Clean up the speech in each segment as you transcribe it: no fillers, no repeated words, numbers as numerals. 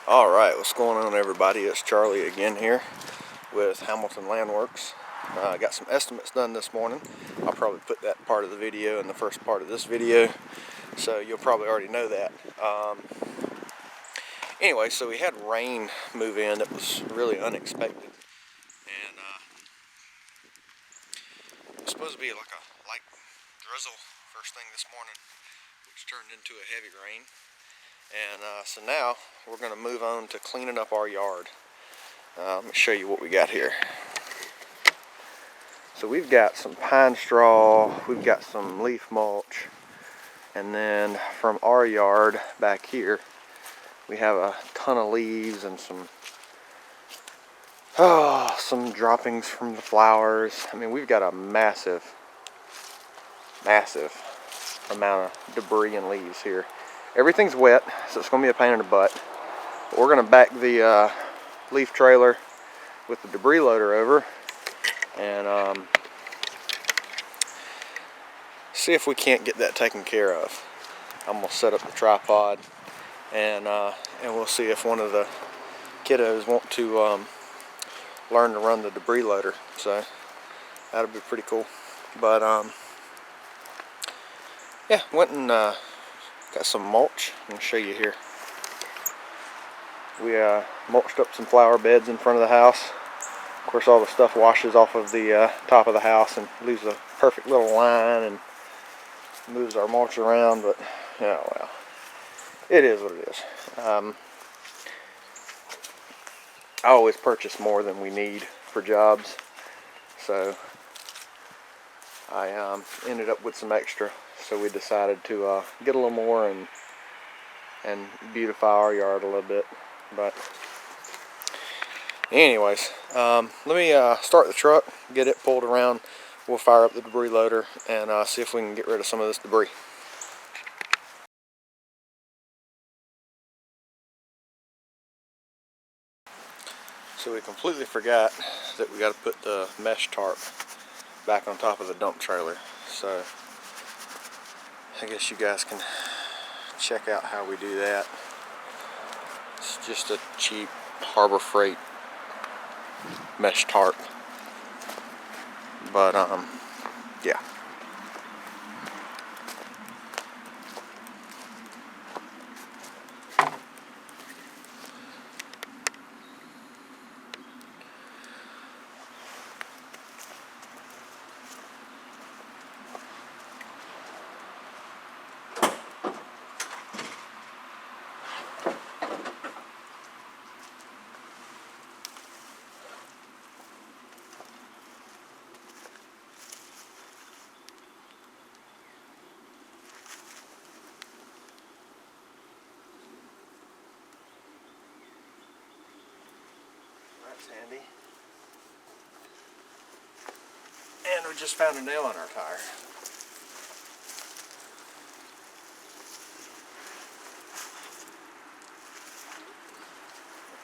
Alright, what's going on everybody? It's Charlie again here with Hamilton Landworks. Got some estimates done this morning. I'll probably put that part of the video in the first part of this video, so you'll probably already know that. Anyway, so we had rain move in that was really unexpected, and it was supposed to be like a light drizzle first thing this morning, which turned into a heavy rain. And so now we're going to move on to cleaning up our yard. Let me show you what we got here. So we've got some pine straw, we've got some leaf mulch, and then from our yard back here we have a ton of leaves and some droppings from the flowers. I mean, we've got a massive amount of debris and leaves here. Everything's wet, so it's going to be a pain in the butt. But we're going to back the leaf trailer with the debris loader over and see if we can't get that taken care of. I'm going to set up the tripod and we'll see if one of the kiddos want to learn to run the debris loader. So that'll be pretty cool. But yeah, went and got some mulch. I'm going to show you here. We mulched up some flower beds in front of the house. Of course, all the stuff washes off of the top of the house and leaves a perfect little line and moves our mulch around, but yeah, well, it is what it is. I always purchase more than we need for jobs, so I ended up with some extra, so we decided to get a little more and beautify our yard a little bit. But anyways, let me start the truck, get it pulled around. We'll fire up the debris loader and see if we can get rid of some of this debris. So we completely forgot that we got to put the mesh tarp back on top of the dump trailer. So I guess you guys can check out how we do that. It's just a cheap Harbor Freight mesh tarp. But yeah. That's handy. And we just found a nail in our tire.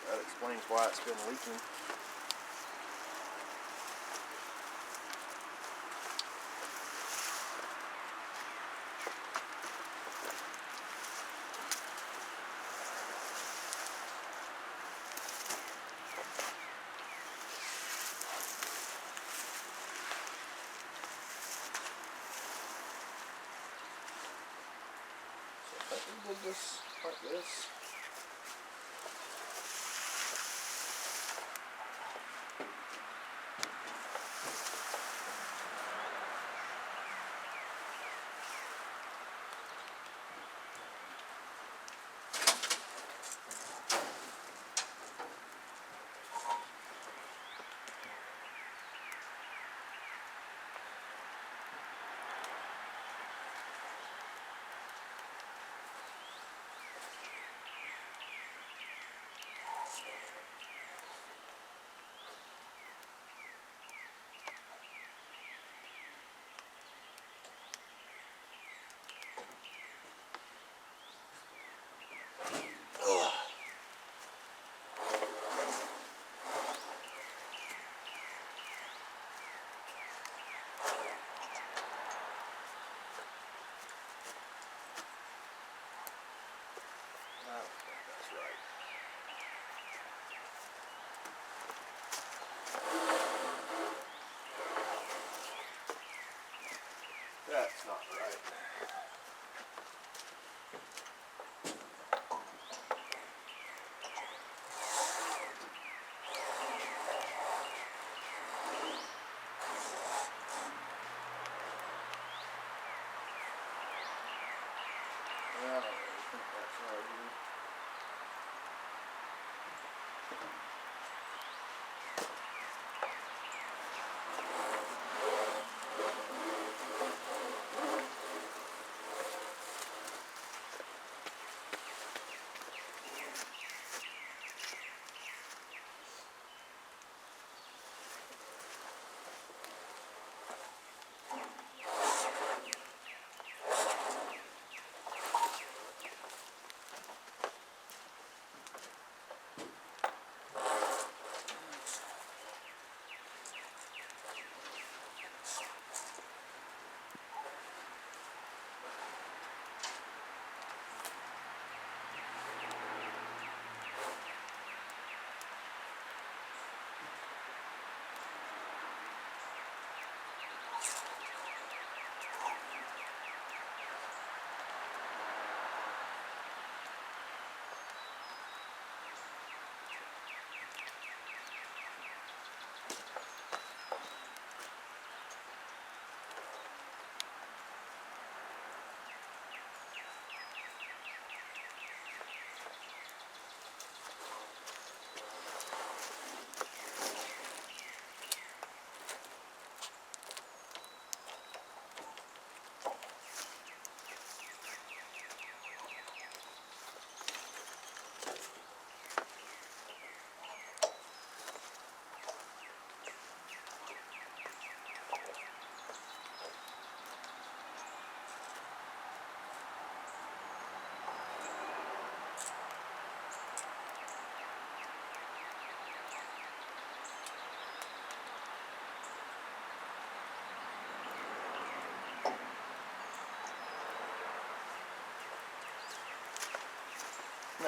That explains why it's been leaking. So I think we did this like this.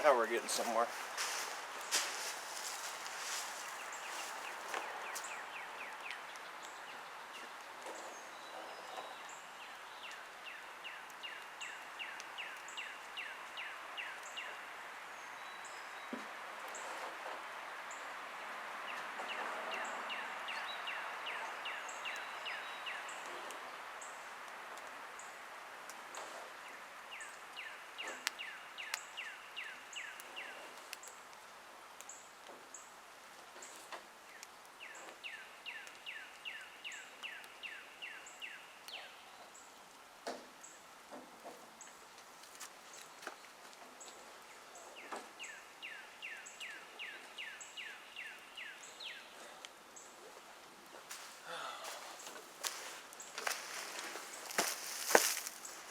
Now we're getting somewhere.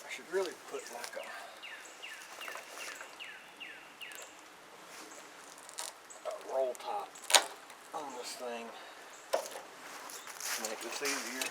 I should really put like a roll top on this thing to make this easier.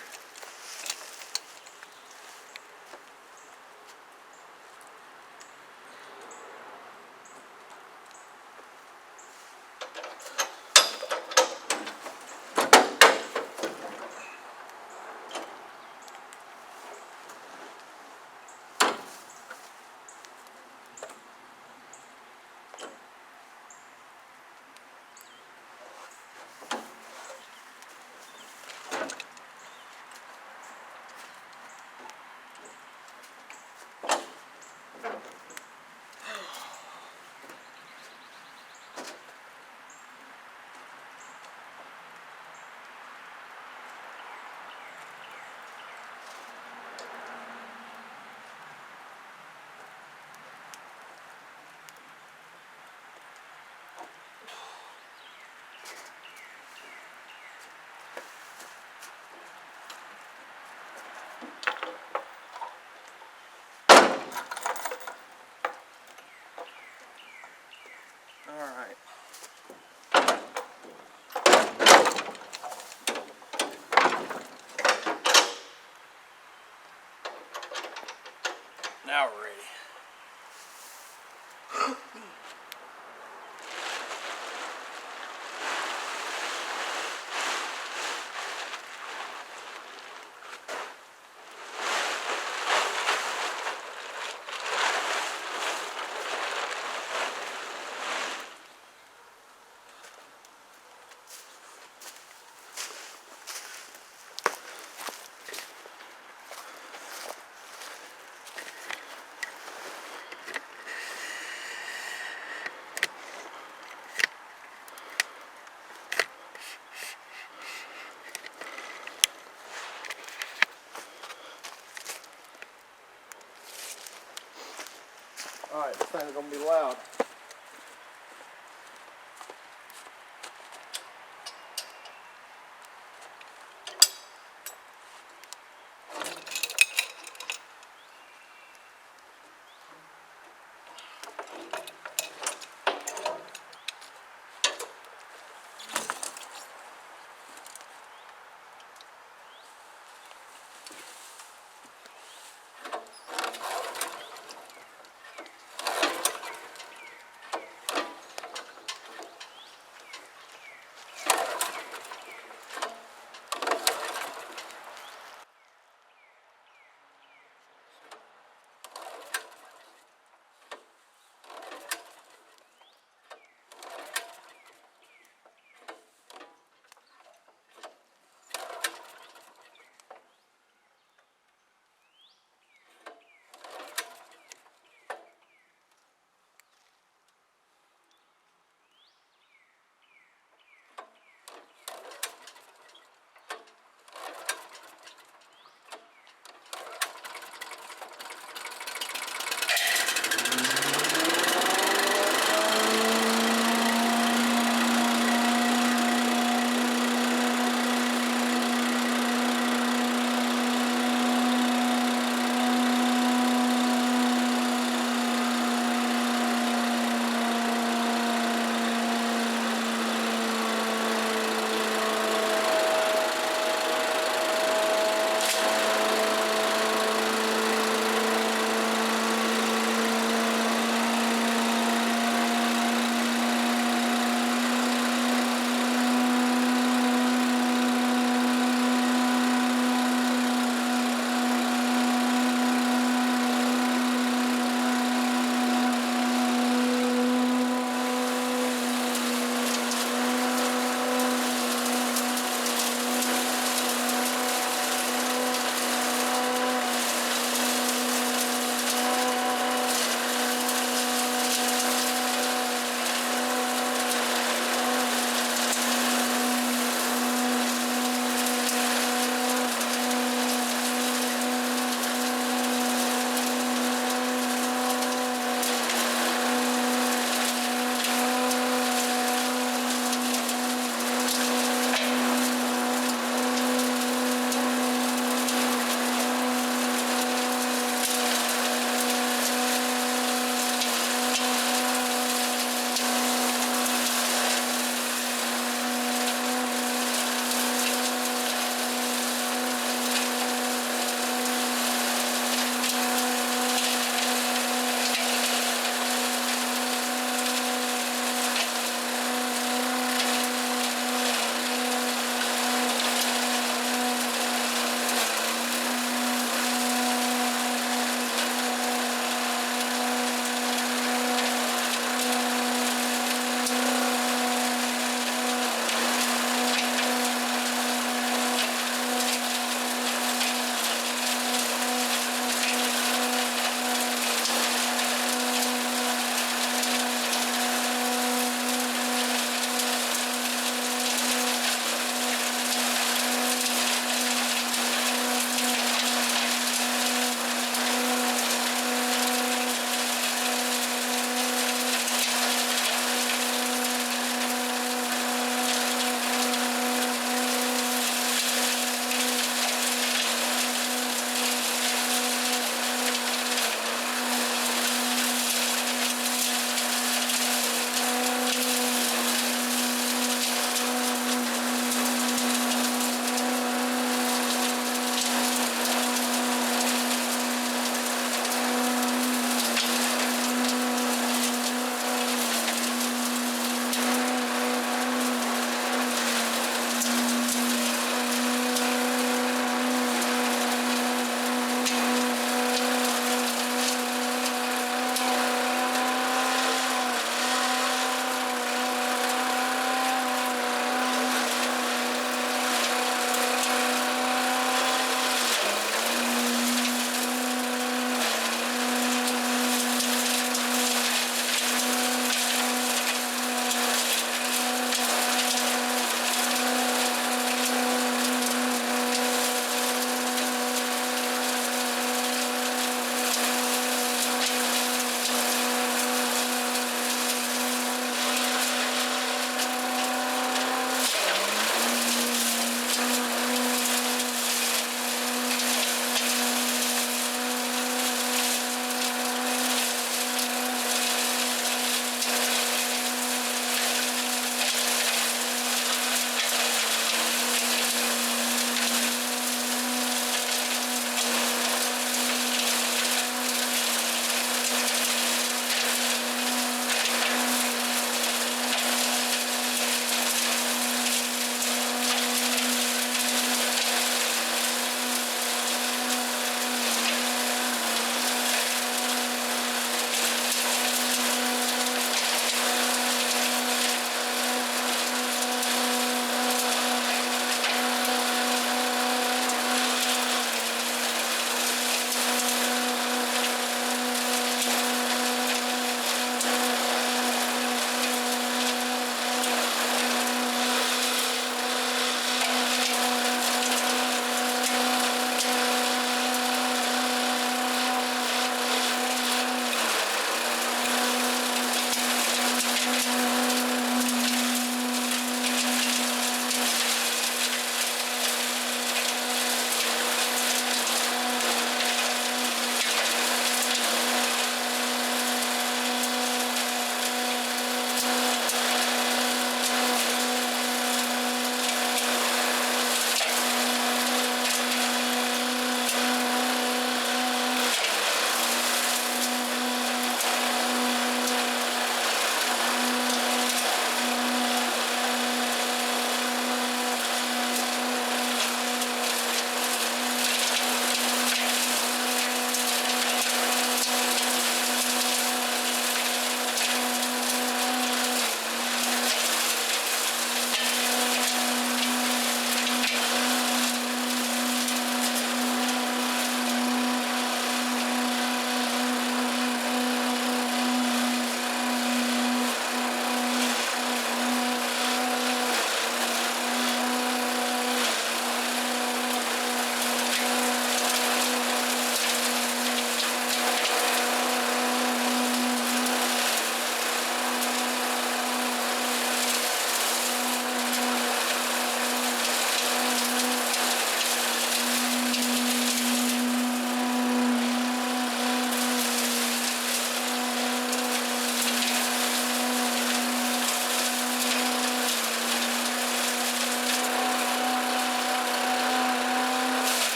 Alright. Now we're ready. Alright, this thing's gonna be loud.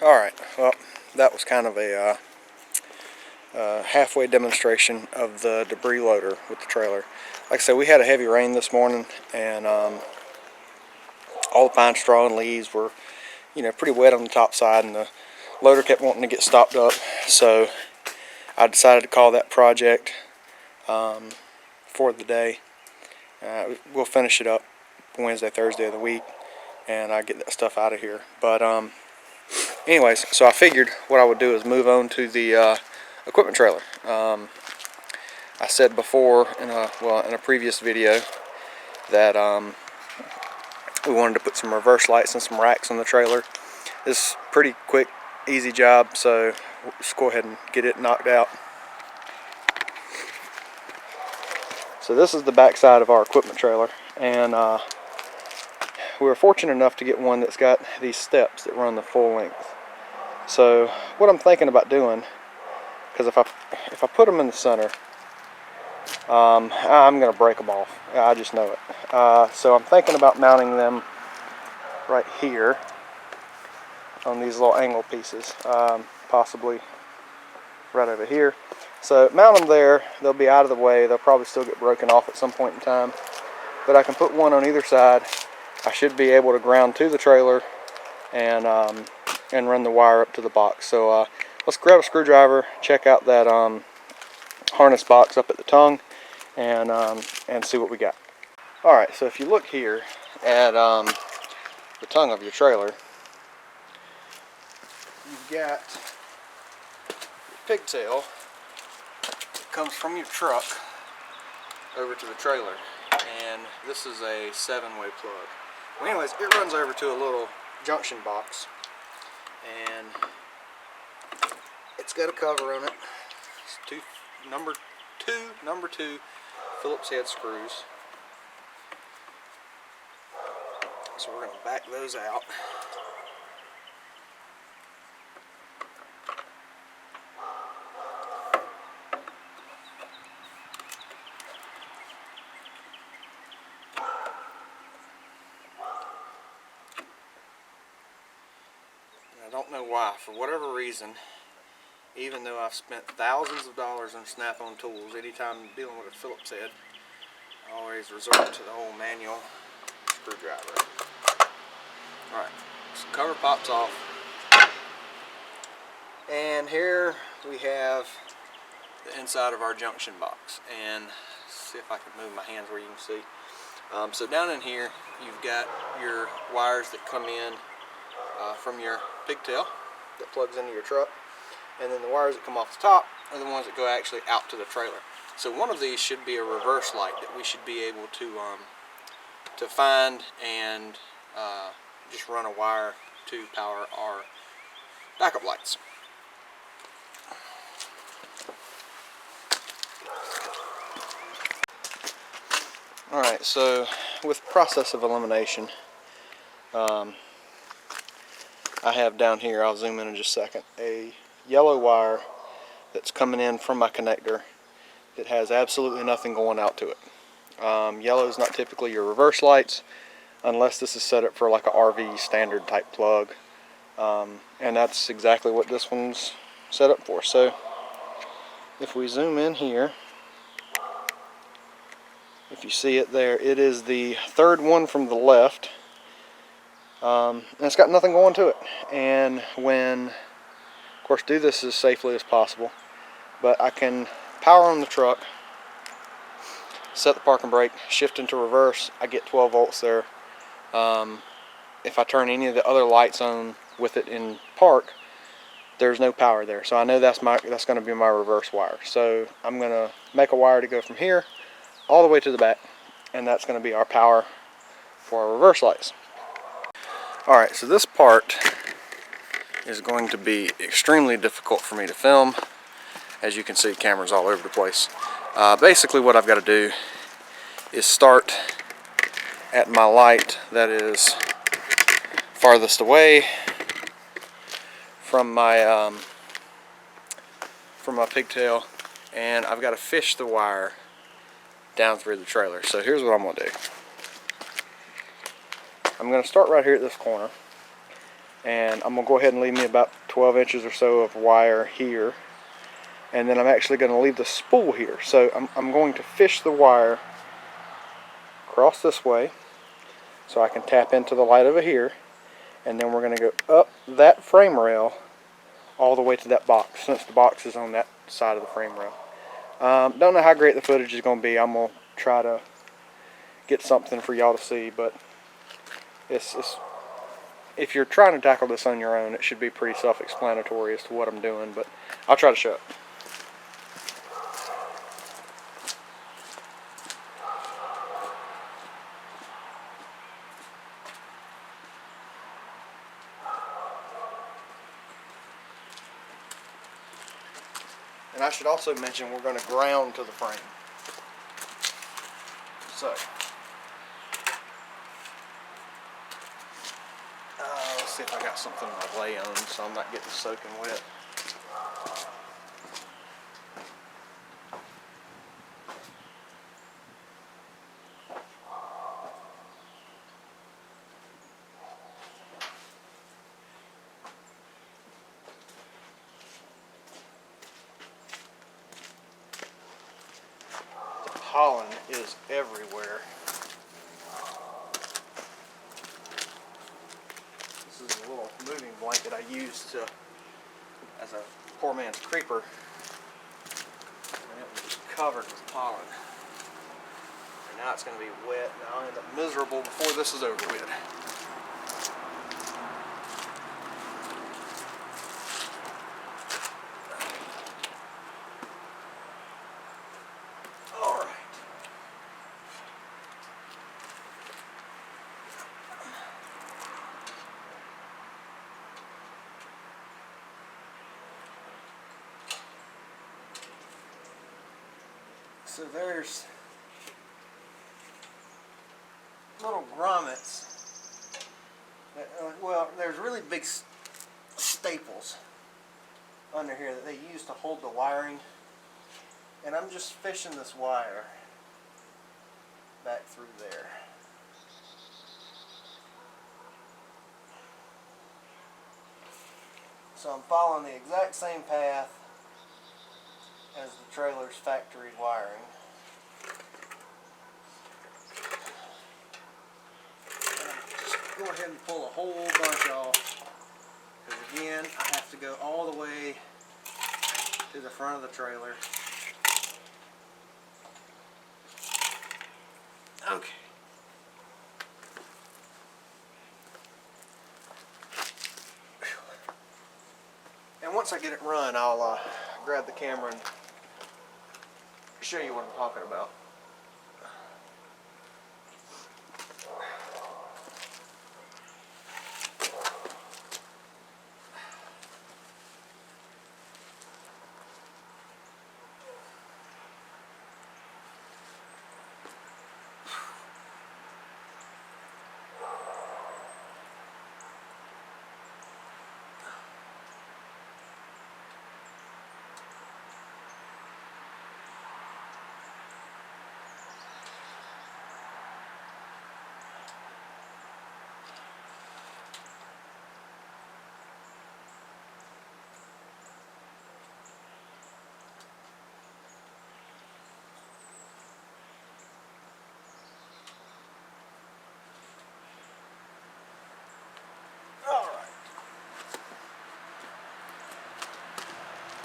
Alright, well, that was kind of a halfway demonstration of the debris loader with the trailer. Like I said, we had a heavy rain this morning, and all the pine straw and leaves were, pretty wet on the top side, and the loader kept wanting to get stopped up. So I decided to call that project for the day. We'll finish it up Wednesday, Thursday of the week, and I get that stuff out of here. But anyways, so I figured what I would do is move on to the equipment trailer. I said before in a previous video that we wanted to put some reverse lights and some racks on the trailer. This is a pretty quick, easy job, so we'll just go ahead and get it knocked out. So this is the back side of our equipment trailer, and we were fortunate enough to get one that's got these steps that run the full length. So what I'm thinking about doing, because if I put them in the center, I'm going to break them off. I just know it. So I'm thinking about mounting them right here on these little angle pieces, possibly right over here. So mount them there. They'll be out of the way. They'll probably still get broken off at some point in time, but I can put one on either side. I should be able to ground to the trailer and run the wire up to the box. So let's grab a screwdriver, check out that harness box up at the tongue, and see what we got. Alright, so if you look here at the tongue of your trailer, you've got your pigtail that comes from your truck over to the trailer, and this is a 7-way plug. Well, anyways, it runs over to a little junction box, and it's got a cover on it. It's number two Phillips head screws. So we're going to back those out. I don't know why, for whatever reason, even though I've spent thousands of dollars on Snap-on tools, anytime I'm dealing with a Phillips head, I always resort to the old manual screwdriver. Alright, so the cover pops off, and here we have the inside of our junction box. And see if I can move my hands where you can see. So down in here, you've got your wires that come in from your pigtail that plugs into your truck, and then the wires that come off the top are the ones that go actually out to the trailer. So one of these should be a reverse light that we should be able to find and just run a wire to power our backup lights. Alright, so with process of elimination, I have down here, I'll zoom in just a second, a yellow wire that's coming in from my connector that has absolutely nothing going out to it. Yellow is not typically your reverse lights unless this is set up for like a RV standard type plug, and that's exactly what this one's set up for. So if we zoom in here, if you see it there, it is the third one from the left, and it's got nothing going to it. And when, of course, do this as safely as possible, but I can power on the truck, set the parking brake, shift into reverse, I get 12 volts there. If I turn any of the other lights on with it in park, there's no power there. So I know that's going to be my reverse wire. So I'm going to make a wire to go from here all the way to the back, and that's going to be our power for our reverse lights. Alright, so this part is going to be extremely difficult for me to film. As you can see, cameras all over the place. Basically what I've got to do is start at my light that is farthest away from my pigtail, and I've got to fish the wire down through the trailer. So here's what I'm going to do. I'm going to start right here at this corner, And I'm going to go ahead and leave me about 12 inches or so of wire here. And then I'm actually going to leave the spool here. So I'm going to fish the wire across this way so I can tap into the light over here. And then we're going to go up that frame rail all the way to that box, since the box is on that side of the frame rail. Don't know how great the footage is going to be. I'm going to try to get something for y'all to see, but it's if you're trying to tackle this on your own, it should be pretty self-explanatory as to what I'm doing, but I'll try to show it. And I should also mention we're going to ground to the frame. So, let's see if I got something to lay on so I'm not getting soaking wet. Pollen is everywhere. This is a little moving blanket I used as a poor man's creeper, and it was just covered with pollen. And now it's going to be wet, and I'll end up miserable before this is over with. So there's little grommets. Well, there's really big staples under here that they use to hold the wiring. And I'm just fishing this wire back through there. So I'm following the exact same path as the trailer's factory wiring. Just go ahead and pull a whole bunch off, because again, I have to go all the way to the front of the trailer. Okay. And once I get it run, I'll grab the camera and show you what I'm talking about.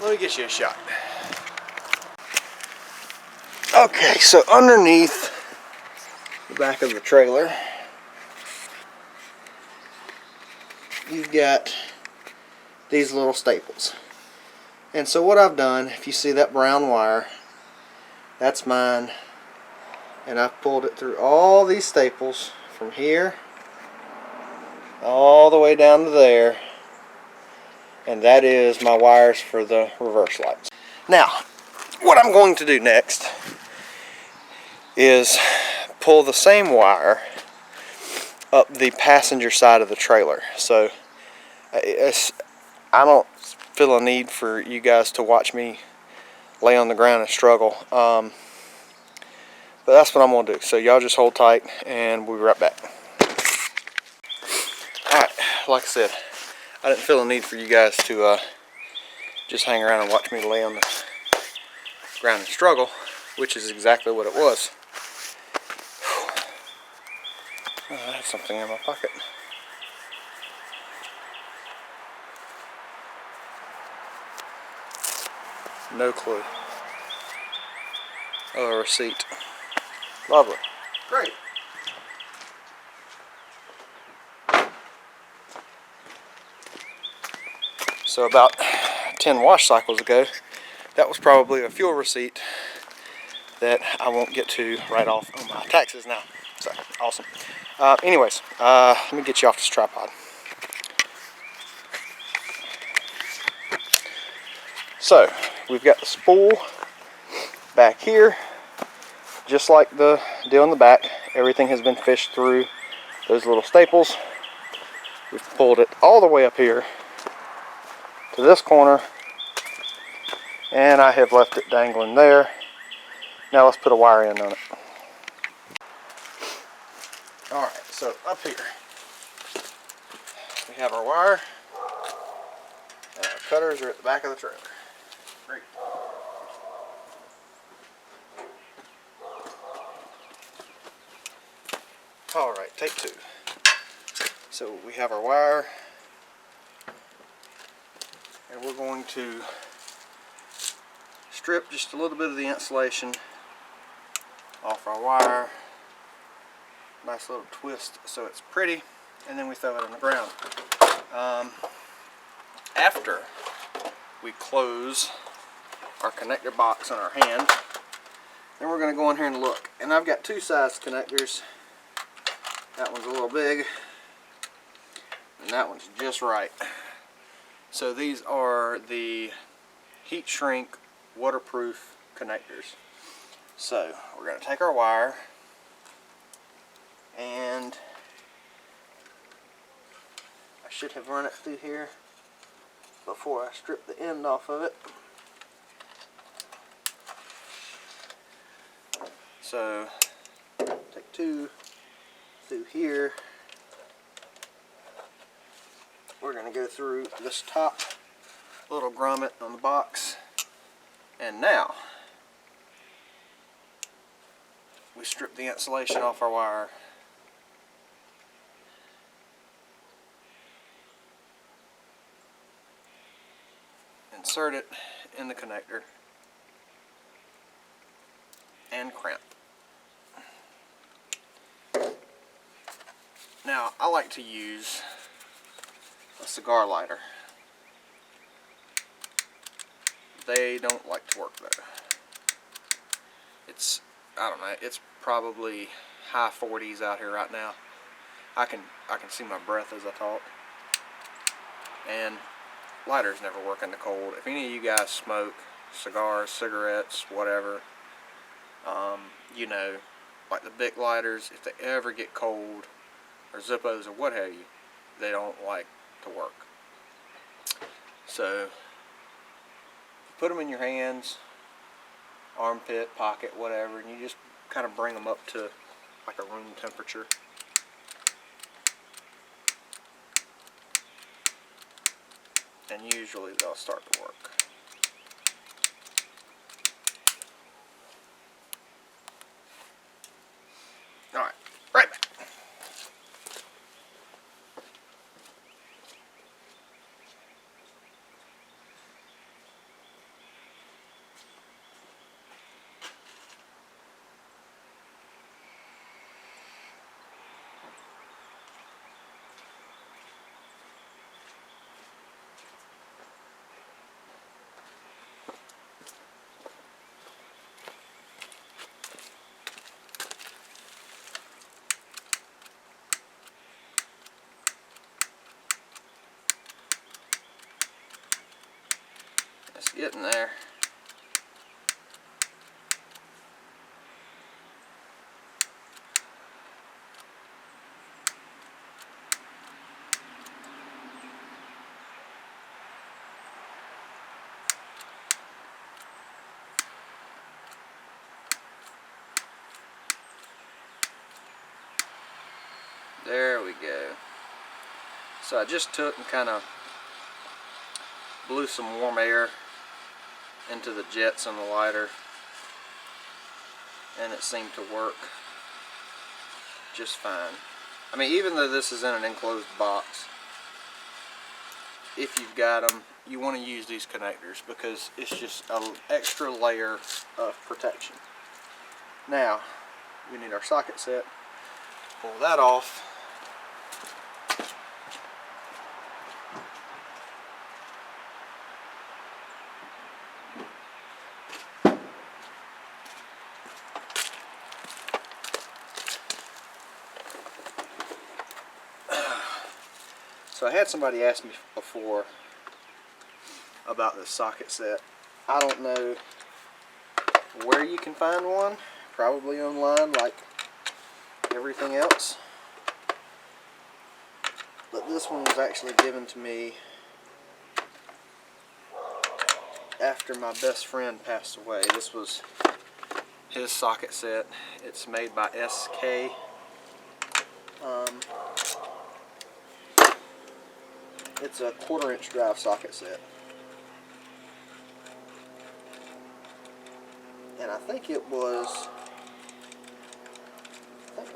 Let me get you a shot. Okay, so underneath the back of the trailer, you've got these little staples. And so what I've done, if you see that brown wire, that's mine. And I've pulled it through all these staples from here all the way down to there. And that is my wires for the reverse lights. Now, what I'm going to do next is pull the same wire up the passenger side of the trailer. So I don't feel a need for you guys to watch me lay on the ground and struggle. But that's what I'm going to do. So y'all just hold tight and we'll be right back. Alright, like I said, I didn't feel a need for you guys to just hang around and watch me lay on the ground and struggle, which is exactly what it was. Oh, I have something in my pocket. No clue. Oh, a receipt. Lovely. Great. So about 10 wash cycles ago, that was probably a fuel receipt that I won't get to write off on my taxes now. So, awesome. Anyways, let me get you off this tripod. So, we've got the spool back here, just like the deal in the back. Everything has been fished through those little staples. We've pulled it all the way up here to this corner, and I have left it dangling there. Now let's put a wire end on it. Alright, so up here we have our wire, and our cutters are at the back of the trailer. Great. Alright, take two. So we have our wire, and we're going to strip just a little bit of the insulation off our wire. Nice little twist so it's pretty, and then we throw it on the ground. After we close our connector box on our hand, then we're going to go in here and look. And I've got two size connectors. That one's a little big, and that one's just right. So these are the heat shrink waterproof connectors. So we're going to take our wire, and I should have run it through here before I strip the end off of it. So take two through here. We're going to go through this top little grommet on the box, and now we strip the insulation off our wire. Insert it in the connector and crimp. Now, I like to use a cigar lighter. They don't like to work though. It's, I don't know, it's probably high 40s out here right now. I can see my breath as I talk. And lighters never work in the cold. If any of you guys smoke cigars, cigarettes, whatever, you know, like the Bic lighters, if they ever get cold, or Zippos or what have you, they don't like to work. So put them in your hands, armpit, pocket, whatever, and you just kind of bring them up to like a room temperature. And usually they'll start to work. Alright, right back. It's getting there. There we go. So I just took and kind of blew some warm air into the jets on the lighter, and it seemed to work just fine. I mean, even though this is in an enclosed box, if you've got them, you want to use these connectors because it's just an extra layer of protection. Now, we need our socket set. Pull that off. So I had somebody ask me before about this socket set. I don't know where you can find one, probably online like everything else. But this one was actually given to me after my best friend passed away. This was his socket set. It's made by SK. It's a 1/4-inch drive socket set. And I think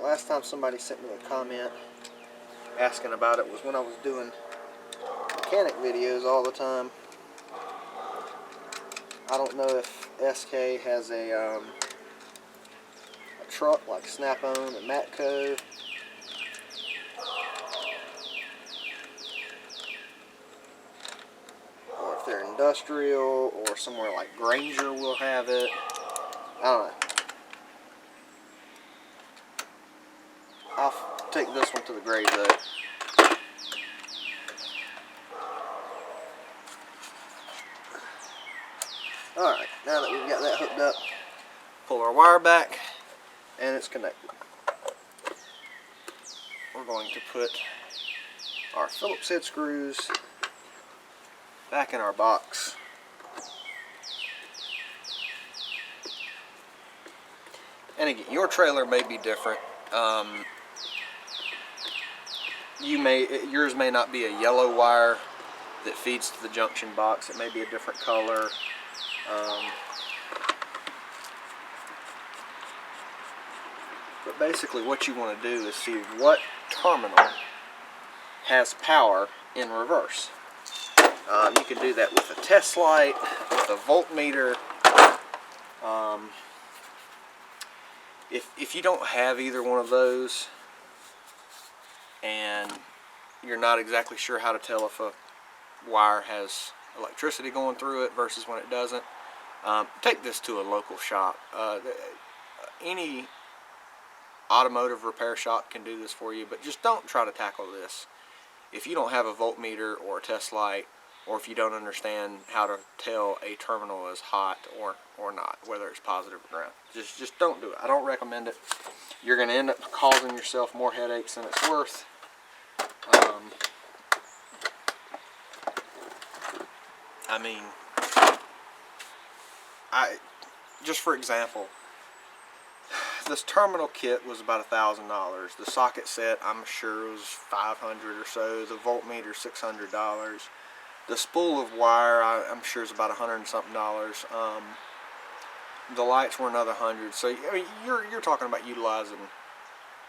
last time somebody sent me a comment asking about it was when I was doing mechanic videos all the time. I don't know if SK has a truck like Snap-on and Matco. Or if they're industrial, or somewhere like Granger will have it. I don't know. I'll take this one to the grave though. Alright, now that we've got that hooked up, pull our wire back and it's connected. We're going to put our Phillips head screws back in our box. And again, your trailer may be different. Yours may not be a yellow wire that feeds to the junction box. It may be a different color. But basically what you want to do is see what terminal has power in reverse. You can do that with a test light, with a voltmeter. If you don't have either one of those and you're not exactly sure how to tell if a wire has electricity going through it versus when it doesn't, take this to a local shop. Any automotive repair shop can do this for you, but just don't try to tackle this if you don't have a voltmeter or a test light, or if you don't understand how to tell a terminal is hot or not, whether it's positive or ground. Just don't do it. I don't recommend it. You're going to end up causing yourself more headaches than it's worth. I mean, just for example, this terminal kit was about $1,000. The socket set, I'm sure, was $500 or so. The voltmeter, $600. The spool of wire, I'm sure, is about $100 and something. The lights were another $100. So I mean, you're talking about utilizing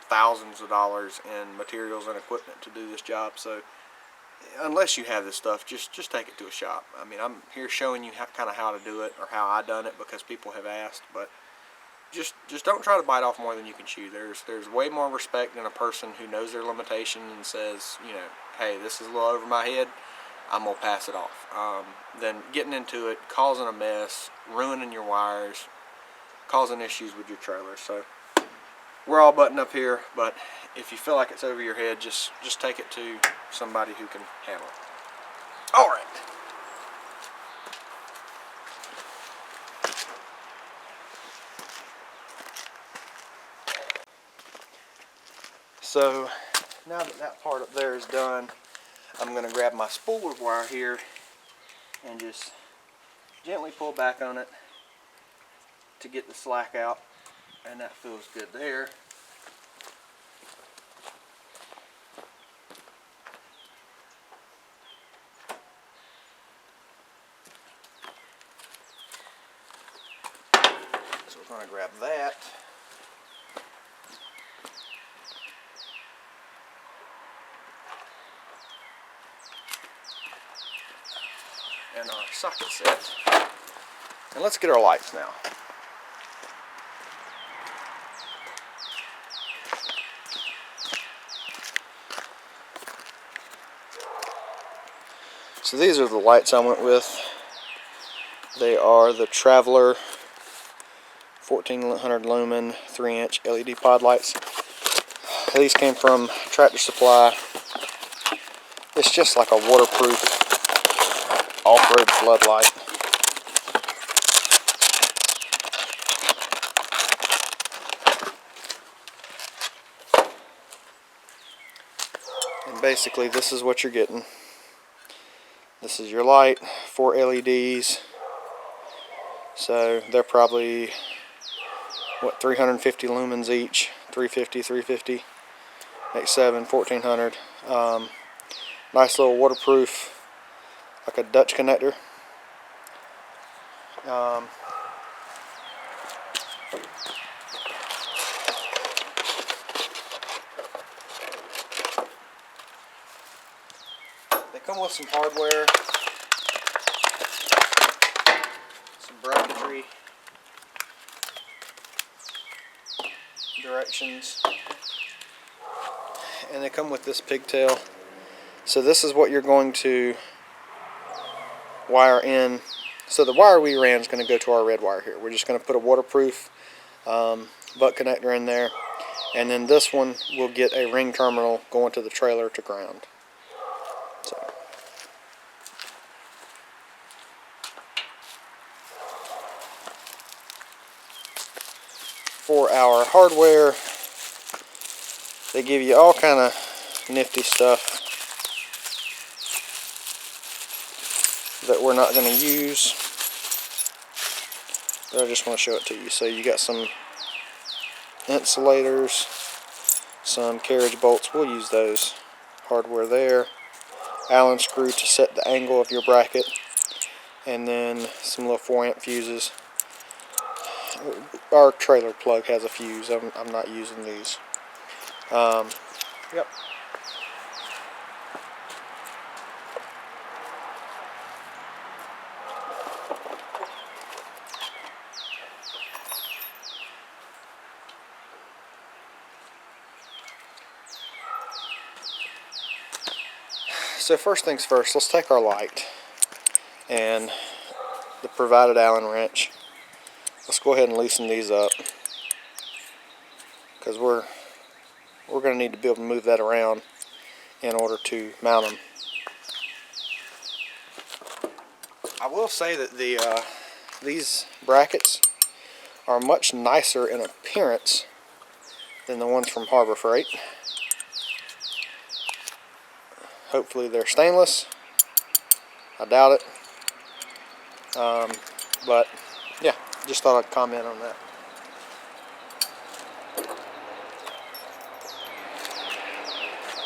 thousands of dollars in materials and equipment to do this job. So unless you have this stuff, just take it to a shop. I mean, I'm here showing you kind of how to do it, or how I done it, because people have asked. But just don't try to bite off more than you can chew. There's way more respect in a person who knows their limitation and says, you know, hey, this is a little over my head, I'm gonna pass it off, than getting into it, causing a mess, ruining your wires, causing issues with your trailer. So we're all buttoned up here, but if you feel like it's over your head, just take it to somebody who can handle it. All right. So now that part up there is done, I'm going to grab my spool of wire here and just gently pull back on it to get the slack out, and that feels good there. to grab that. And our socket set. And let's get our lights now. So these are the lights I went with. They are the Traveler 1400 lumen 3-inch LED pod lights. These came from Tractor Supply. It's just like a waterproof off-road floodlight. And basically this is what you're getting. This is your light, 4 LEDs. So they're probably, what, 350 lumens each. 350, 350, 87, 1400. Nice little waterproof, like a Dutch connector. They come with some hardware, some bracketry, directions, and they come with this pigtail. So this is what you're going to wire in. So the wire we ran is going to go to our red wire here. We're just going to put a waterproof butt connector in there, and then this one will get a ring terminal going to the trailer to ground. So 4-hour hardware. They give you all kind of nifty stuff that we're not going to use, but I just want to show it to you. So you got some insulators, some carriage bolts, we'll use those, hardware there, Allen screw to set the angle of your bracket, and then some little 4-amp fuses. Our trailer plug has a fuse. I'm not using these. Yep. So first things first, let's take our light and the provided Allen wrench. Let's go ahead and loosen these up, because we're going to need to be able to move that around in order to mount them. I will say that these brackets are much nicer in appearance than the ones from Harbor Freight. Hopefully they're stainless. I doubt it. But yeah, just thought I'd comment on that.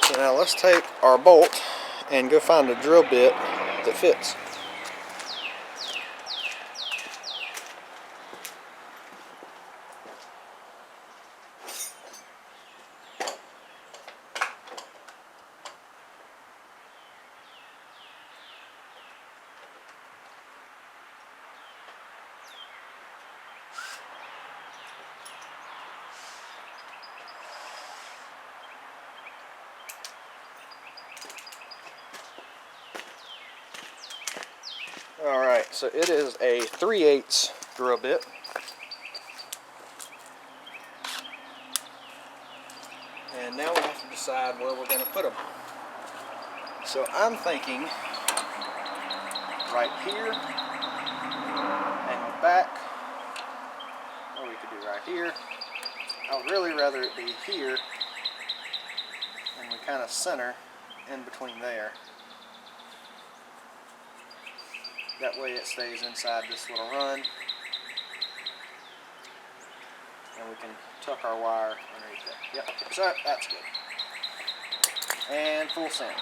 So now let's take our bolt and go find a drill bit that fits. Alright, so it is a 3/8 drill bit. And now we have to decide where we're going to put them. So I'm thinking right here, angled back, or we could do right here. I would really rather it be here, and we kind of center in between there. That way it stays inside this little run, and we can tuck our wire underneath there. Yep, so that's good. And full send.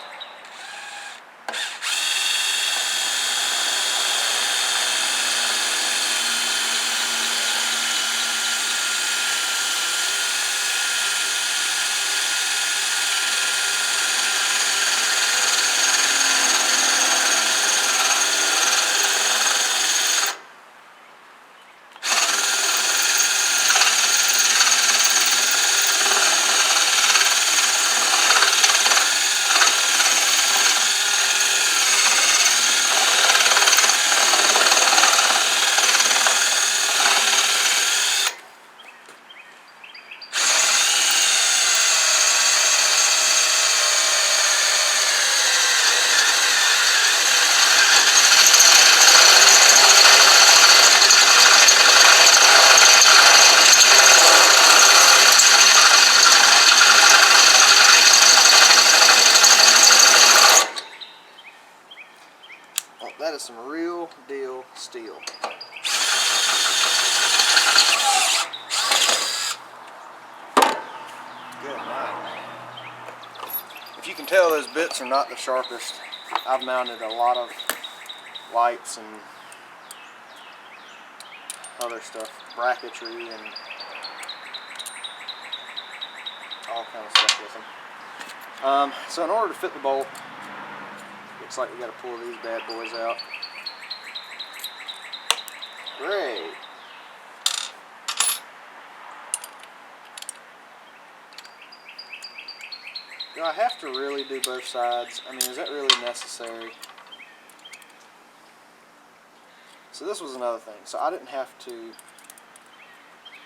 some real deal steel. Good night. If you can tell, those bits are not the sharpest. I've mounted a lot of lights and other stuff, bracketry and all kind of stuff with them. So in order to fit the bolt, looks like we got to pull these bad boys out. Great. Do I have to really do both sides? I mean, is that really necessary? So this was another thing. So I didn't have to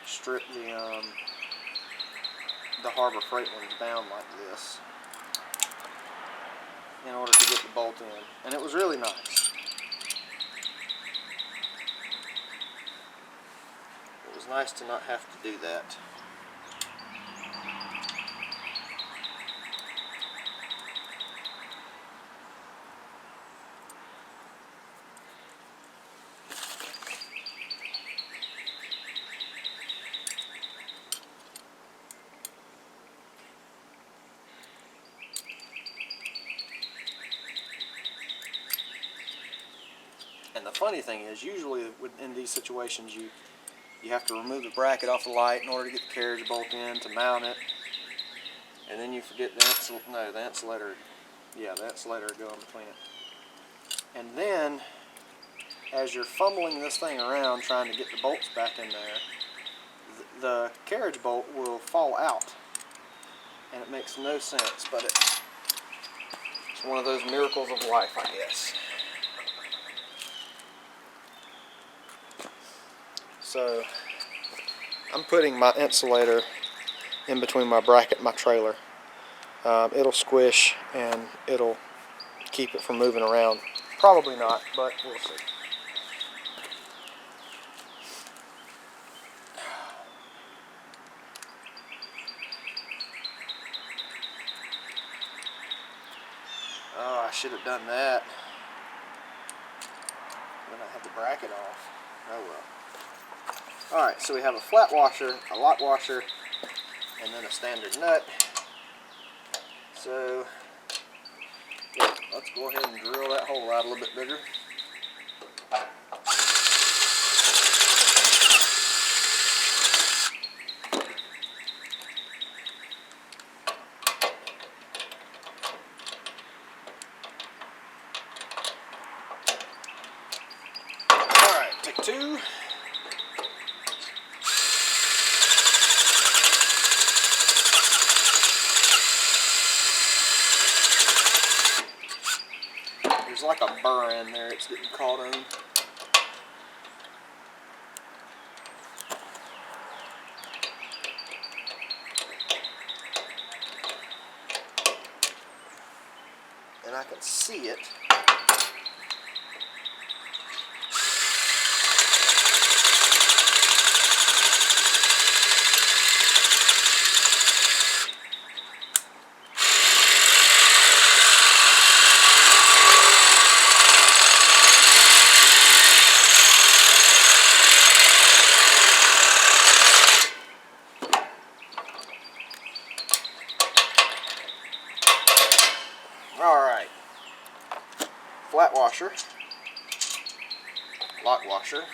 strip the Harbor Freight ones down like this in order to get the bolt in, and it was really nice. It was nice to not have to do that. And the funny thing is, usually in these situations, you have to remove the bracket off the light in order to get the carriage bolt in to mount it, and then you forget the insulator. Yeah, the insulator will go in between it. And then, as you're fumbling this thing around trying to get the bolts back in there, the carriage bolt will fall out, and it makes no sense. But it's one of those miracles of life, I guess. So I'm putting my insulator in between my bracket and my trailer. It'll squish and it'll keep it from moving around. Probably not, but we'll see. Oh, I should have done that when I had the bracket off. Oh well. Alright, so we have a flat washer, a lock washer, and then a standard nut. So, yeah, let's go ahead and drill that hole out a little bit bigger. Alright, take two. There's like a burr in there, it's getting caught on. And I can see it. Alright, flat washer, lock washer,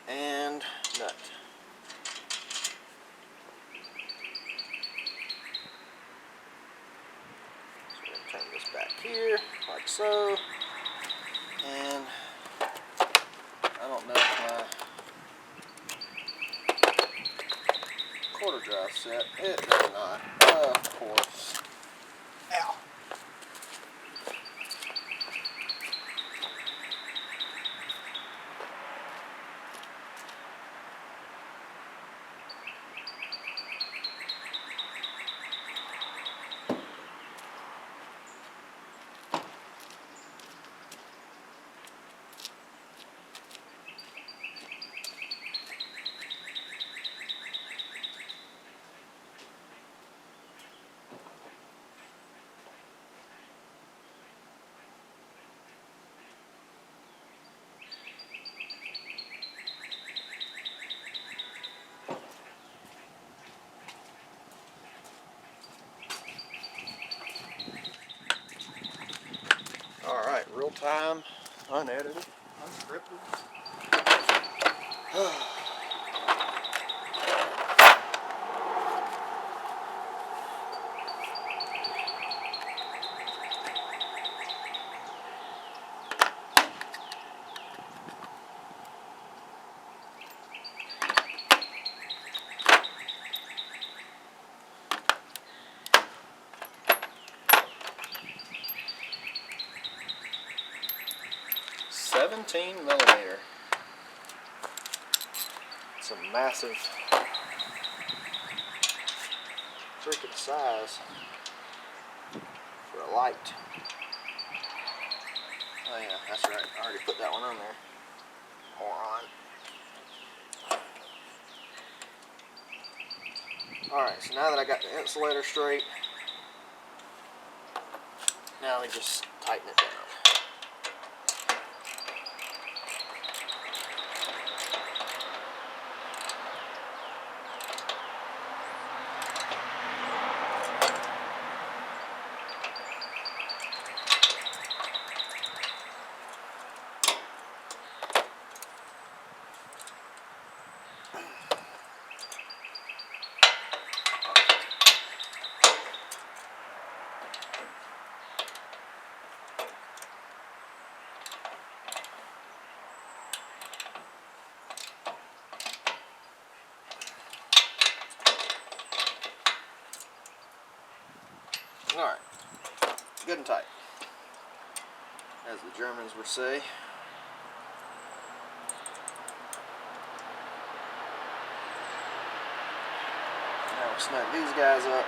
and nut. So we're going to turn this back here, like so, and I don't know if my quarter drive set, it does not, of course. Ow. unedited, unscripted. 17mm. It's a massive freaking size for a light. Oh yeah, that's right. I already put that one on there. Moron. Alright, so now that I got the insulator straight, now we just tighten it down. Alright, good and tight, as the Germans would say. Now we'll snug these guys up.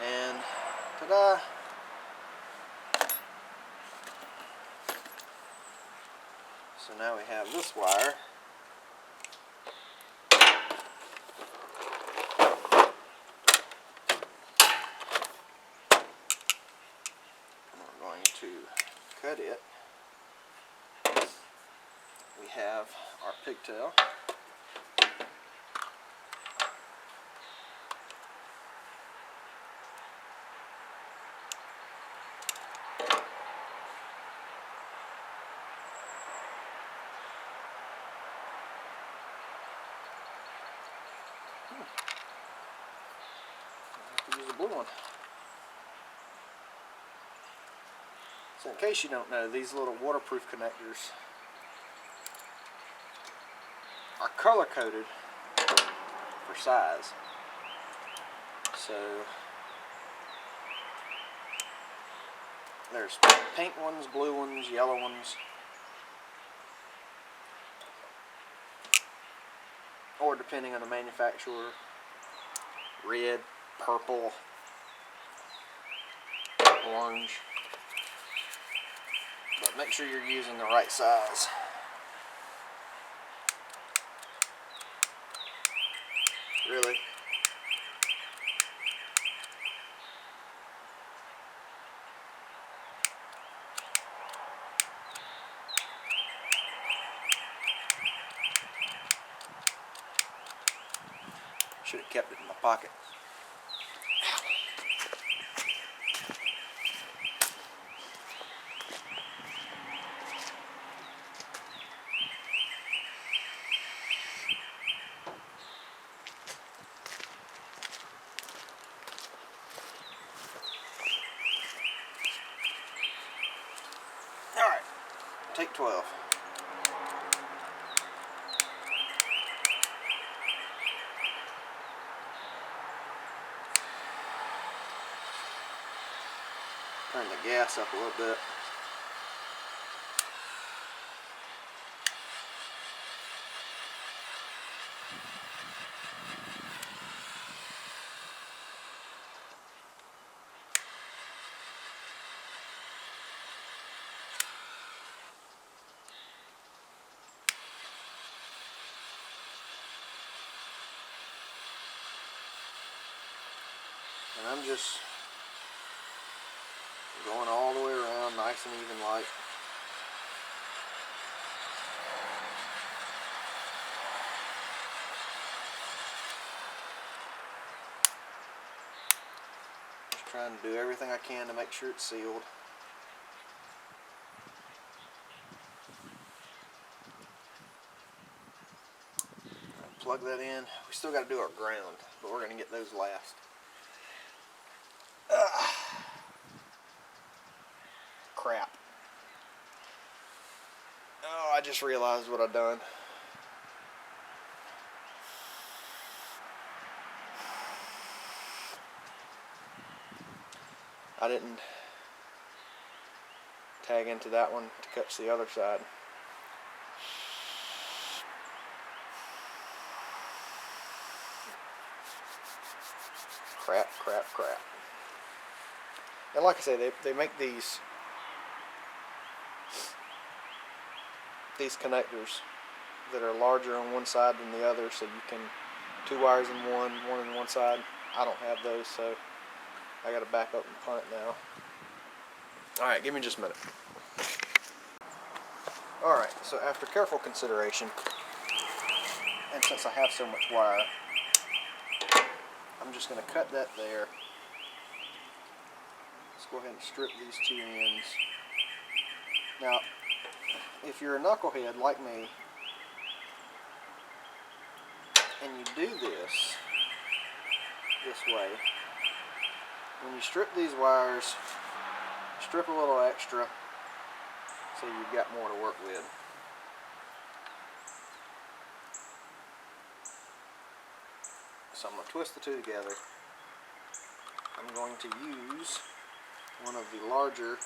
And ta-da! So now we have this wire. We're going to cut it. We have our pigtail. I have to use a blue one. So in case you don't know, these little waterproof connectors are color coded for size. So there's pink ones, blue ones, yellow ones, or depending on the manufacturer, red, purple, orange. But make sure you're using the right size. Really? Should have kept it in my pocket. Alright, take 12. Turn the gas up a little bit. And I'm just going all the way around, nice and even light. trying to do everything I can to make sure it's sealed. Plug that in. We still got to do our ground, but we're going to get those last. Crap. Oh, I just realized what I've done. I didn't tag into that one to catch the other side. Crap. And like I say, they make these connectors that are larger on one side than the other, so you can 2 wires in one in one side. I don't have those, so I got to back up and punt it now. All right, give me just a minute. All right, so after careful consideration, and since I have so much wire, I'm just going to cut that there. Let's go ahead and strip these 2 ends. Now, if you're a knucklehead like me, and you do this way, when you strip these wires, strip a little extra so you've got more to work with. So I'm going to twist the 2 together. I'm going to use one of the larger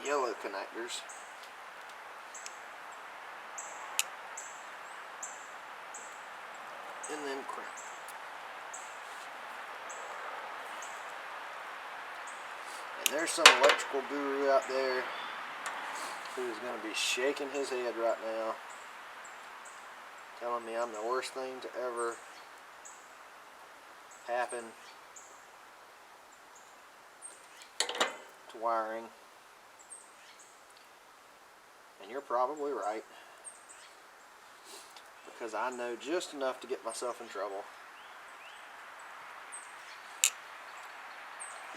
yellow connectors. And then crimp. And there's some electrical guru out there who is going to be shaking his head right now, telling me I'm the worst thing to ever happen to wiring. And you're probably right, because I know just enough to get myself in trouble,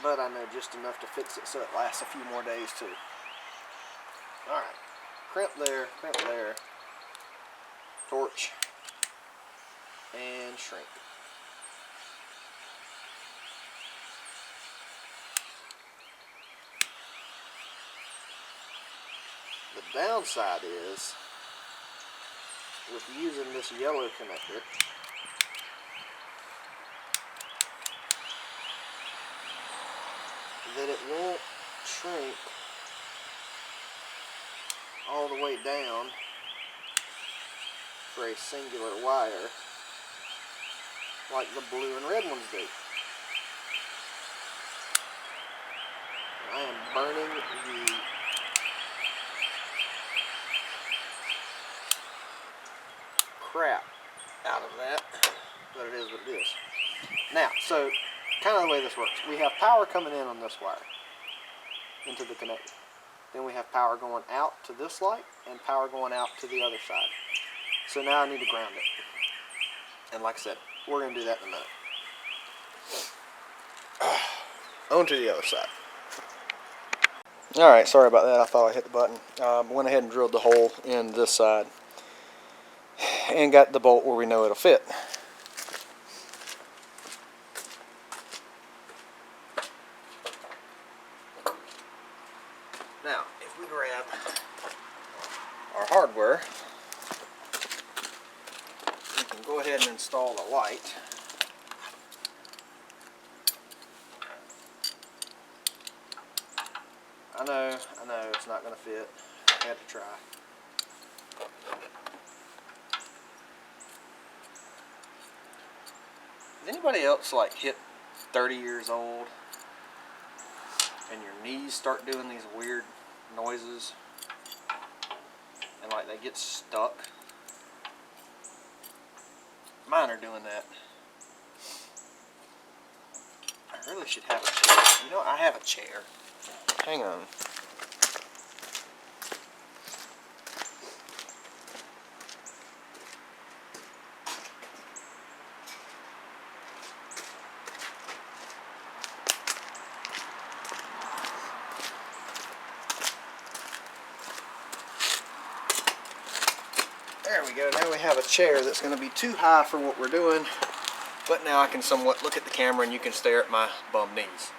but I know just enough to fix it so it lasts a few more days too. Alright, crimp there, torch, and shrink. The downside is, with using this yellow connector, that it won't shrink all the way down for a singular wire like the blue and red ones do. I am burning the crap out of that, but it is what it is. Now, so kind of the way this works, we have power coming in on this wire into the connector. Then we have power going out to this light and power going out to the other side. So now I need to ground it. And like I said, we're going to do that in a minute. On to the other side. Alright, sorry about that. I thought I hit the button. Went ahead and drilled the hole in this side and got the bolt where we know it'll fit. Now, if we grab our hardware, we can go ahead and install the light. I know, it's not going to fit. I had to try. Has anybody else like hit 30 years old and your knees start doing these weird noises and like they get stuck? Mine are doing that. I really should have a chair. You know, I have a chair. Hang on. we go. Now we have a chair that's going to be too high for what we're doing, but now I can somewhat look at the camera and you can stare at my bum knees.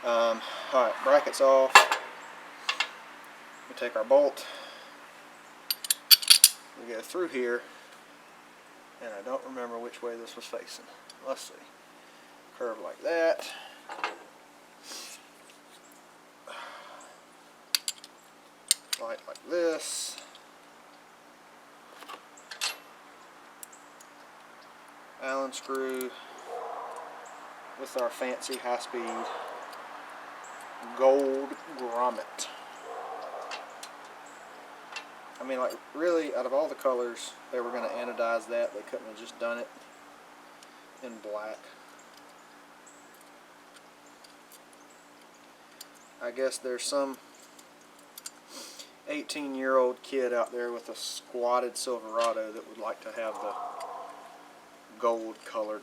Alright, brackets off. We take our bolt. We go through here, and I don't remember which way this was facing. Let's see. Curve like that. Light like this. Allen screw with our fancy high-speed gold grommet. I mean, like, really, out of all the colors they were going to anodize that, they couldn't have just done it in black. I guess there's some 18-year-old kid out there with a squatted Silverado that would like to have the gold colored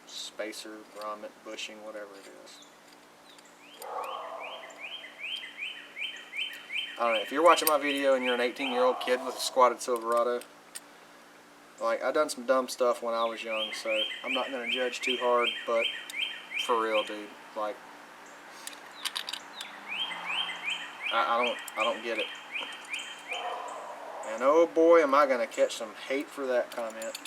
spacer, grommet, bushing, whatever it is. I don't know, if you're watching my video and you're an 18-year-old kid with a squatted Silverado, like, I done some dumb stuff when I was young, so I'm not going to judge too hard, but for real, dude, like, I don't get it. And oh boy, am I going to catch some hate for that comment.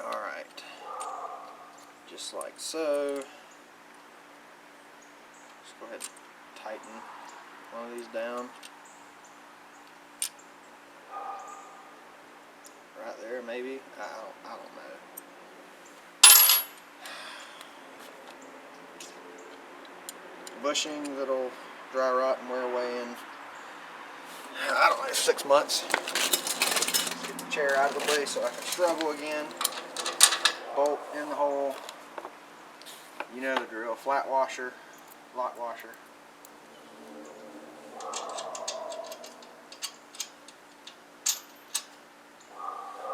Alright, just like so. Just go ahead and tighten one of these down. Right there, maybe. I don't know. Bushing that'll dry rot and wear away in, I don't know, 6 months. Get the chair out of the way so I can struggle again. Bolt in the hole. You know the drill. Flat washer, lock washer.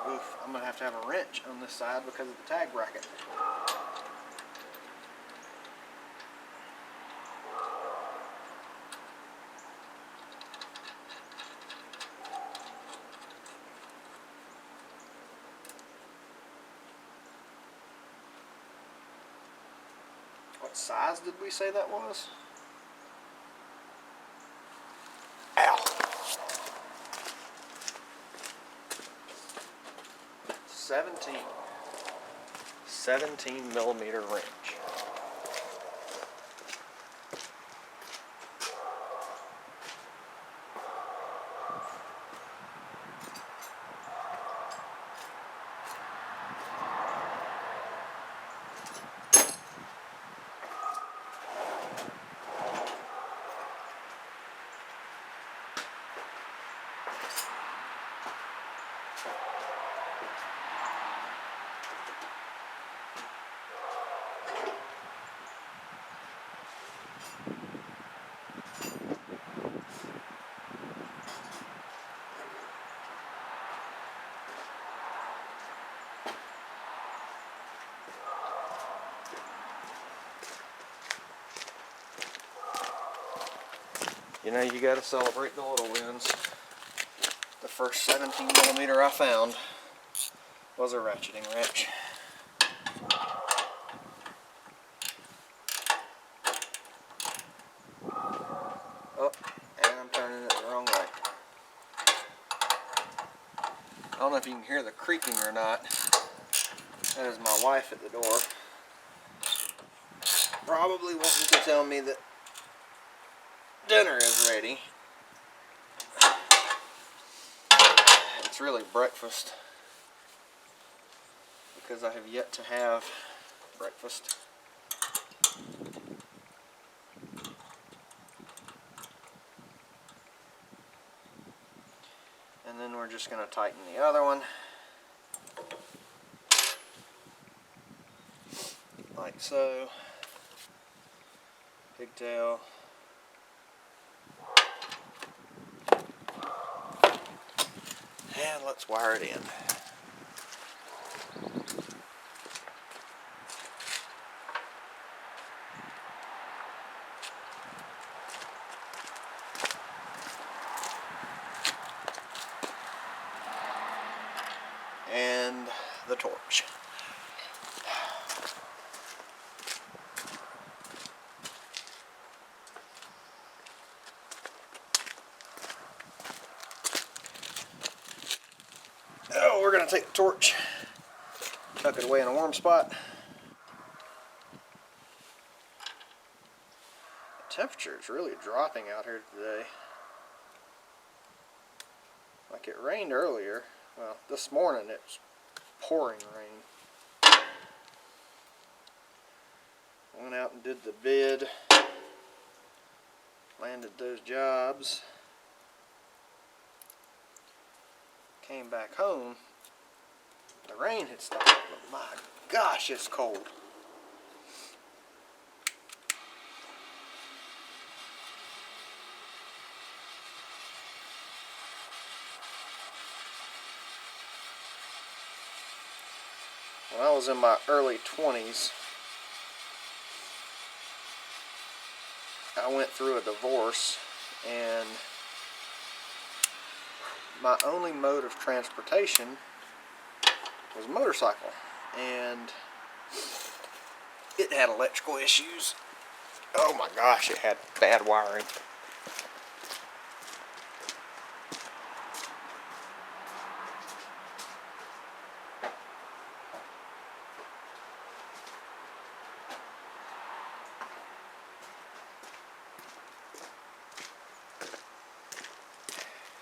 Oof, I'm going to have a wrench on this side because of the tag bracket. What size did we say that was? Ow! 17 millimeter wrench. You know, you gotta celebrate the little wins. The first 17 millimeter I found was a ratcheting wrench. Oh, and I'm turning it the wrong way. I don't know if you can hear the creaking or not. That is my wife at the door. Probably wanting to tell me that dinner is ready. It's really breakfast because I have yet to have breakfast. And then we're just going to tighten the other one. Like so. Pigtail. And let's wire it in. And the torch. Oh, we're gonna take the torch, tuck it away in a warm spot. The temperature is really dropping out here today. Like it rained earlier. Well, this morning it was pouring rain. Went out and did the bid. Landed those jobs. Came back home. The rain had stopped, but my gosh, it's cold. When I was in my early 20s, I went through a divorce, and my only mode of transportation was a motorcycle, and it had electrical issues. Oh my gosh, it had bad wiring.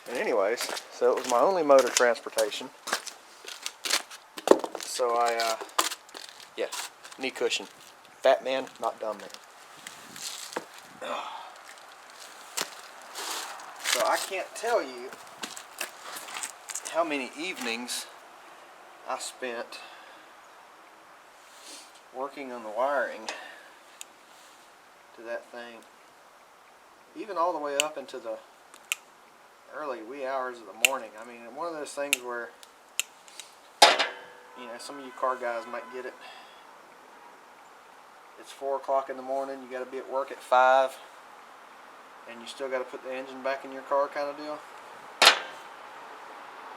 And anyways, so it was my only mode of transportation. So yeah, knee cushion. Fat man, not dumb man. So I can't tell you how many evenings I spent working on the wiring to that thing. Even all the way up into the early wee hours of the morning. I mean, one of those things where, you know, some of you car guys might get it. It's 4 o'clock in the morning, you got to be at work at 5, and you still got to put the engine back in your car kind of deal.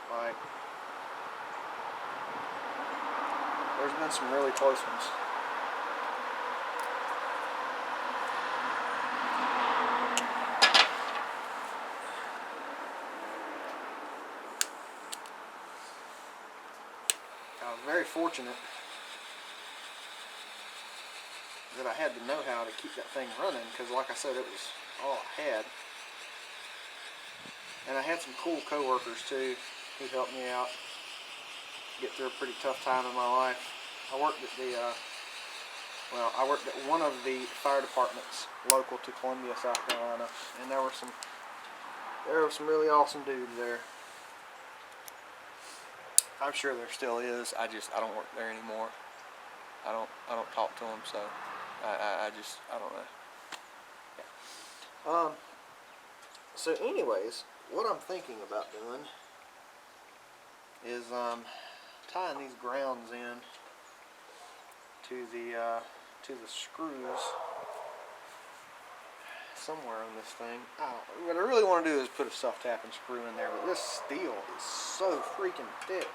Like, there's been some really close ones. I was very fortunate that I had the know-how to keep that thing running, because like I said, it was all I had. And I had some cool co-workers too who helped me out get through a pretty tough time in my life. I worked at I worked at one of the fire departments local to Columbia, South Carolina, and there were some really awesome dudes there. I'm sure there still is. I don't work there anymore. I don't talk to them, so I don't know. Yeah. So anyways, what I'm thinking about doing is tying these grounds in to the screws somewhere on this thing. What I really want to do is put a self-tapping screw in there, but this steel is so freaking thick.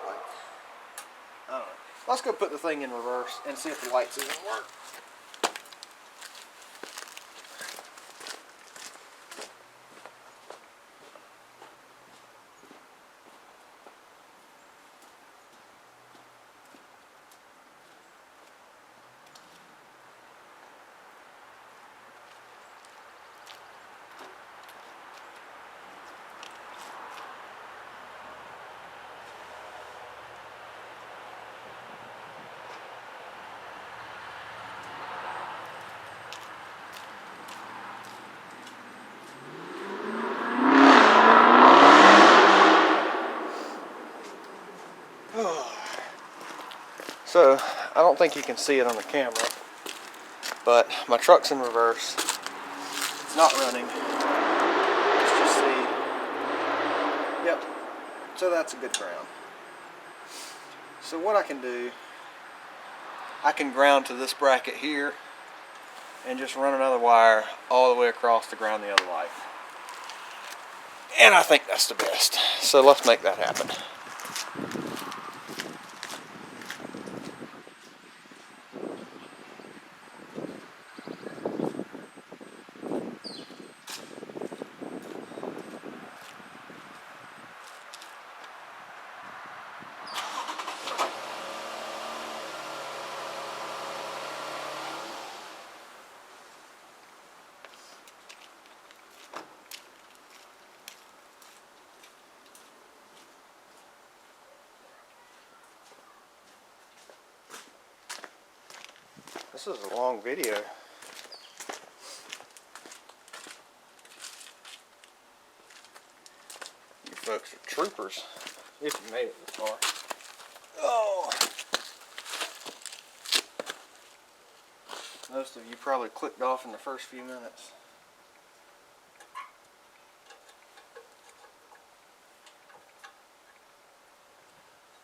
Like, I don't know. Let's go put the thing in reverse and see if the lights even work. So, I don't think you can see it on the camera, but my truck's in reverse. It's not running. Let's just see. Yep, So that's a good ground. So what I can do, I can ground to this bracket here and just run another wire all the way across to ground the other light. And I think that's the best. So let's make that happen. This is a long video. You folks are troopers, if you made it this far. Oh! Most of you probably clicked off in the first few minutes.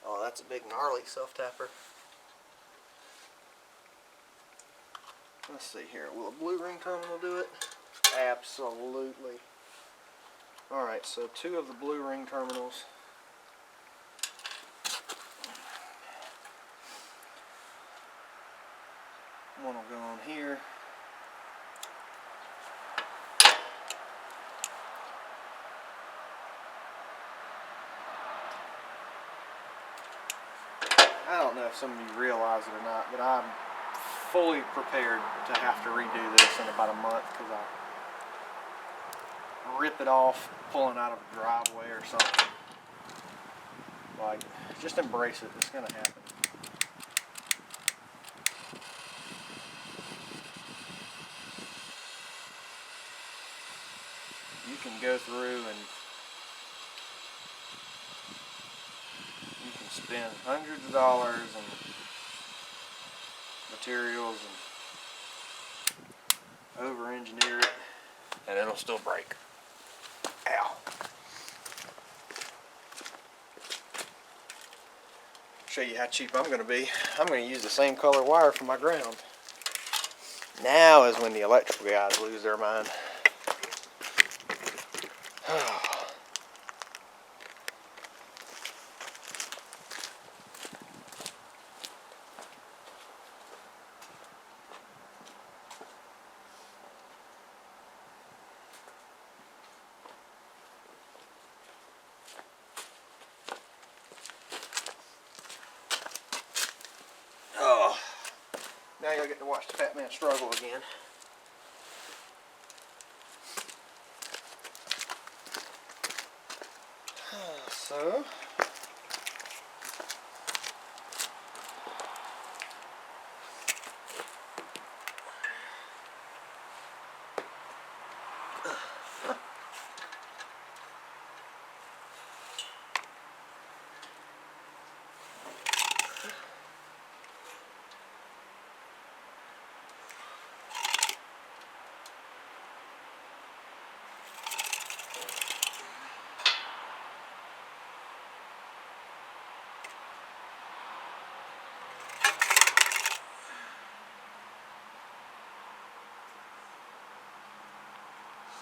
Oh, that's a big gnarly self-tapper. Let's see here. Will a blue ring terminal do it? Absolutely. Alright, so 2 of the blue ring terminals. One will go on here. I don't know if some of you realize it or not, but I'm fully prepared to have to redo this in about a month because I rip it off pulling out of a driveway or something. Like, just embrace it. It's going to happen. You can go through and you can spend hundreds of dollars and materials and over-engineer it, and it'll still break. Ow. Show you how cheap I'm going to be. I'm going to use the same color wire for my ground. Now is when the electrical guys lose their mind. Oh, now you'll get to watch the fat man struggle again. So,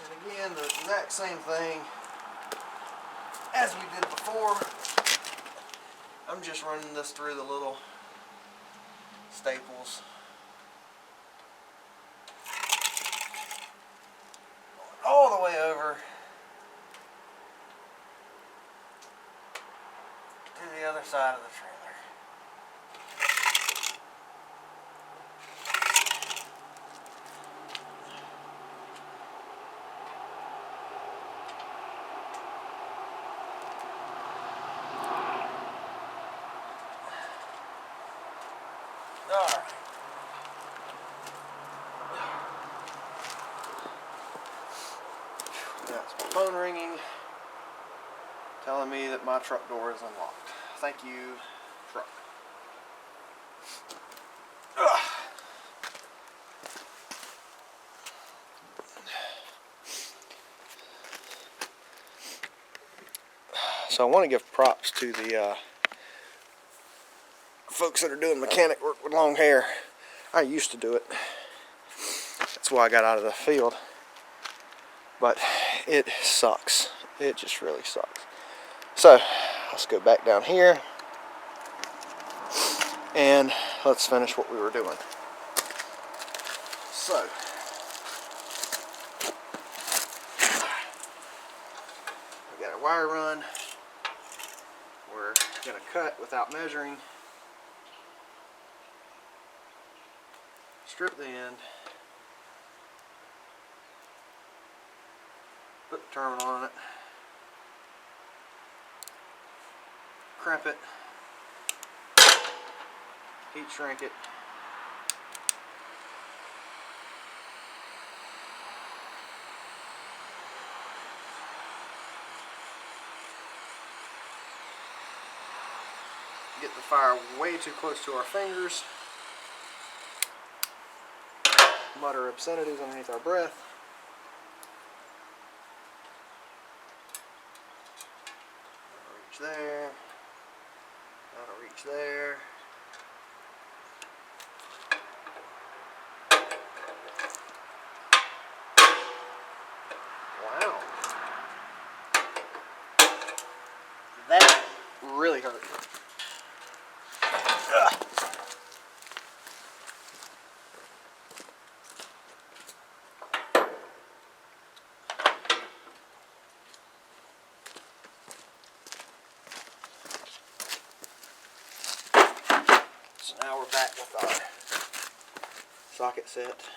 and again, the exact same thing as we did before. I'm just running this through the little staples. All the way over to the other side of the trailer. Alright. That's my phone ringing, telling me that my truck door is unlocked. Thank you, truck. Ugh. So So I want to give props to the folks that are doing mechanic work with long hair. I used to do it. That's why I got out of the field. But it sucks. It just really sucks. So let's go back down here and let's finish what we were doing. So we got our wire run. We're going to cut without measuring. Strip the end. Put the terminal on it. Crimp it. Heat shrink it. Get the fire way too close to our fingers. Mutter obscenities underneath our breath. That'll reach there. That'll reach there. Wow. That really hurt. Ugh. So now we're back with our socket set.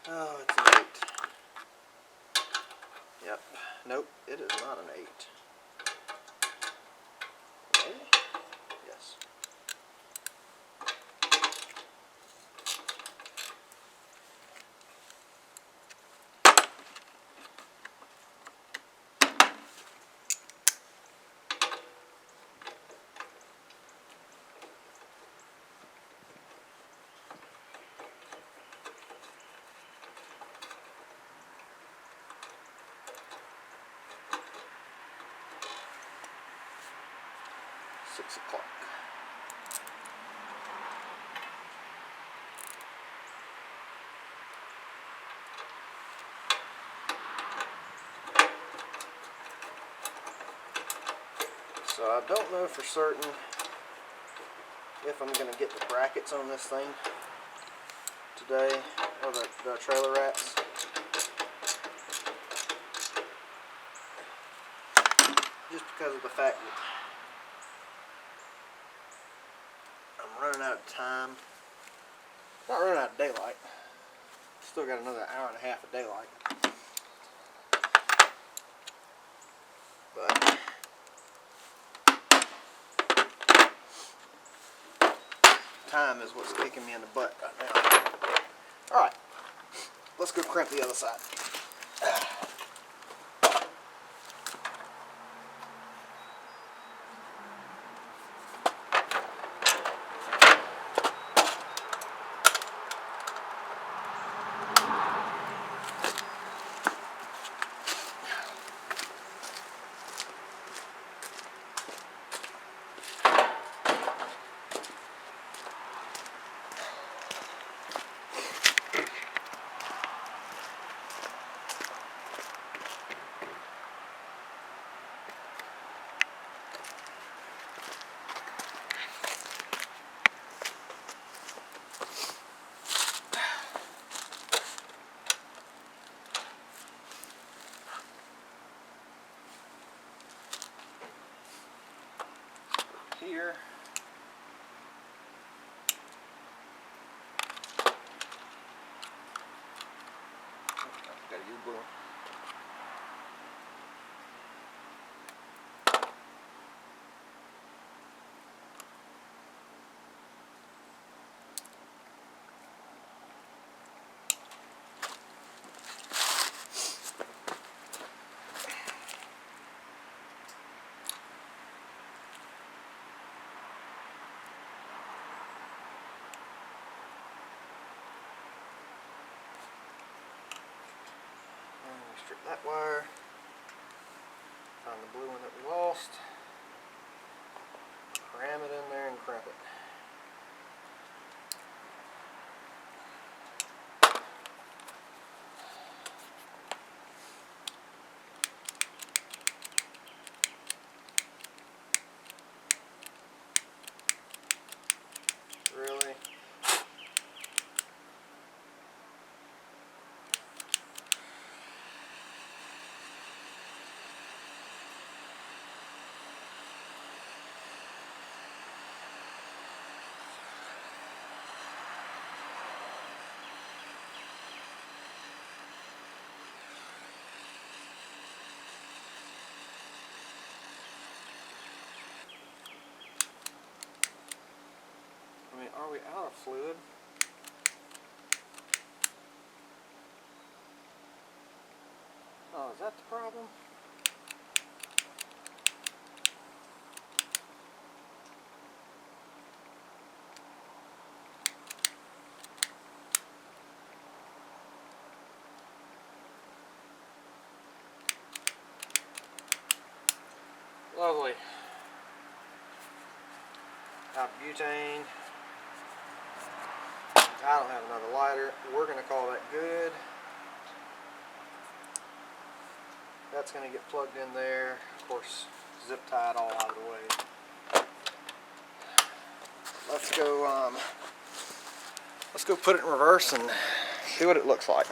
Oh, it's an 8. Yep. Nope, it is not an 8. Okay. Yes. Six o'clock. So I don't know for certain if I'm going to get the brackets on this thing today, or the trailer racks. Just because of the fact that I'm running out of time. Not running out of daylight. Still got another hour and a half of daylight. But time is what's kicking me in the butt right now. Alright, let's go crimp the other side. Here. Got a U-blower. Strip that wire. Find the blue one that we lost. Ram it in there and crimp it. Really? I mean, are we out of fluid? Oh, is that the problem? Lovely. Out butane. I don't have another lighter. We're going to call that good. That's going to get plugged in there. Of course, zip tie it all out of the way. Let's go put it in reverse and see what it looks like.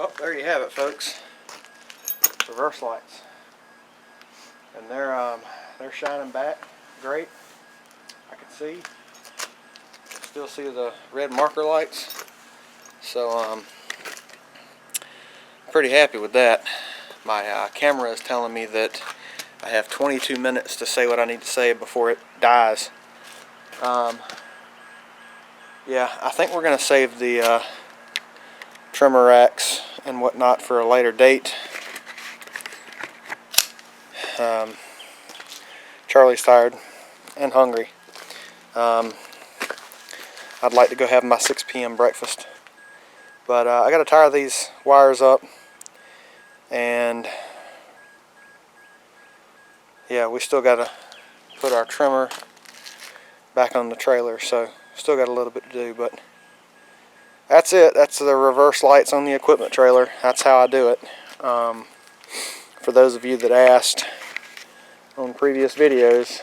Oh, there you have it, folks. Reverse lights, and they're shining back great. I can see, still see the red marker lights. So I'm pretty happy with that. My camera is telling me that I have 22 minutes to say what I need to say before it dies. Yeah, I think we're going to save the trimmer racks and whatnot for a later date. Charlie's tired and hungry. I'd like to go have my 6 p.m. breakfast, but I got to tire these wires up, and yeah, we still got to put our trimmer back on the trailer, so still got a little bit to do, but that's it. That's the reverse lights on the equipment trailer. That's how I do it. For those of you that asked on previous videos,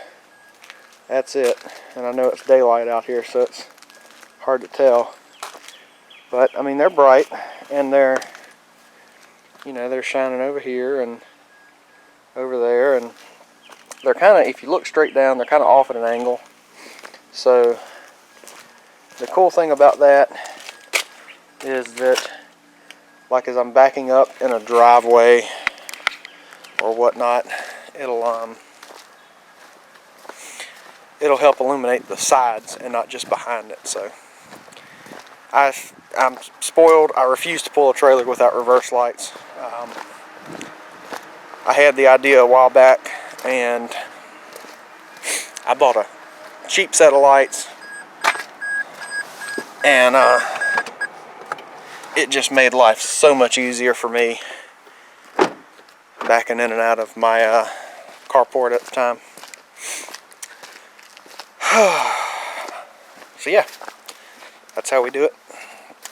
that's it. And I know it's daylight out here, so it's hard to tell. But I mean, they're bright, and they're shining over here and over there, and they're kind of, if you look straight down, they're kind of off at an angle. So the cool thing about that is that, like as I'm backing up in a driveway or whatnot, it'll help illuminate the sides and not just behind it. So I'm spoiled. I refuse to pull a trailer without reverse lights. I had the idea a while back, and I bought a cheap set of lights, and it just made life so much easier for me backing in and out of my carport at the time. So yeah, that's how we do it,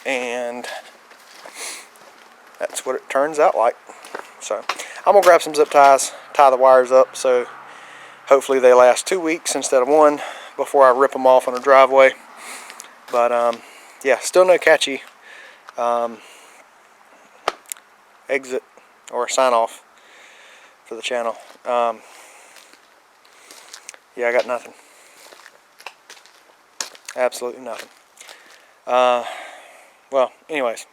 and that's what it turns out like. So I'm gonna grab some zip ties, tie the wires up, so hopefully they last 2 weeks instead of 1 before I rip them off on a driveway. But yeah, still no catchy exit or a sign off for the channel. Yeah, I got nothing. Absolutely nothing. Well, anyways,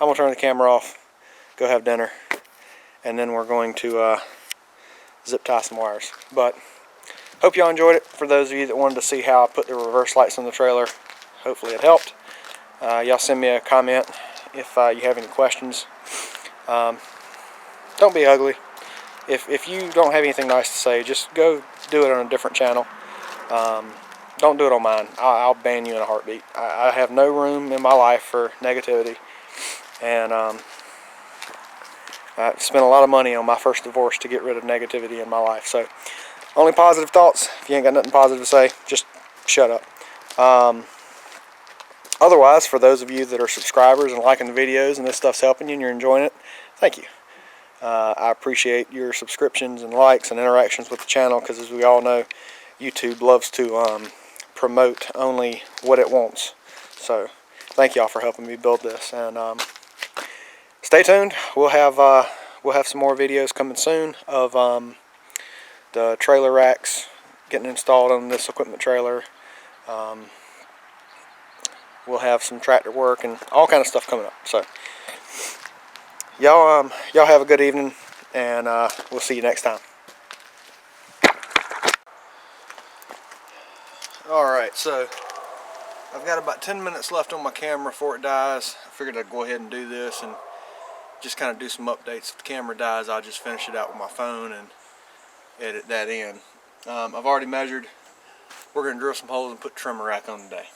I'm gonna turn the camera off, go have dinner, and then we're going to zip tie some wires. But hope y'all enjoyed it. For those of you that wanted to see how I put the reverse lights on the trailer, hopefully it helped. Y'all send me a comment if you have any questions. Don't be ugly. If you don't have anything nice to say, just go do it on a different channel. Don't do it on mine. I'll ban you in a heartbeat. I have no room in my life for negativity, and I spent a lot of money on my first divorce to get rid of negativity in my life. So only positive thoughts. If you ain't got nothing positive to say, just shut up. Otherwise, for those of you that are subscribers and liking the videos and this stuff's helping you and you're enjoying it, thank you. I appreciate your subscriptions and likes and interactions with the channel, because as we all know, YouTube loves to promote only what it wants. So thank y'all for helping me build this, and stay tuned. We'll have some more videos coming soon of the trailer racks getting installed on this equipment trailer. We'll have some tractor work and all kind of stuff coming up. So y'all have a good evening, and we'll see you next time. Alright, so I've got about 10 minutes left on my camera before it dies. I figured I'd go ahead and do this and just kind of do some updates. If the camera dies, I'll just finish it out with my phone and edit that in. I've already measured. We're going to drill some holes and put trimmer rack on today.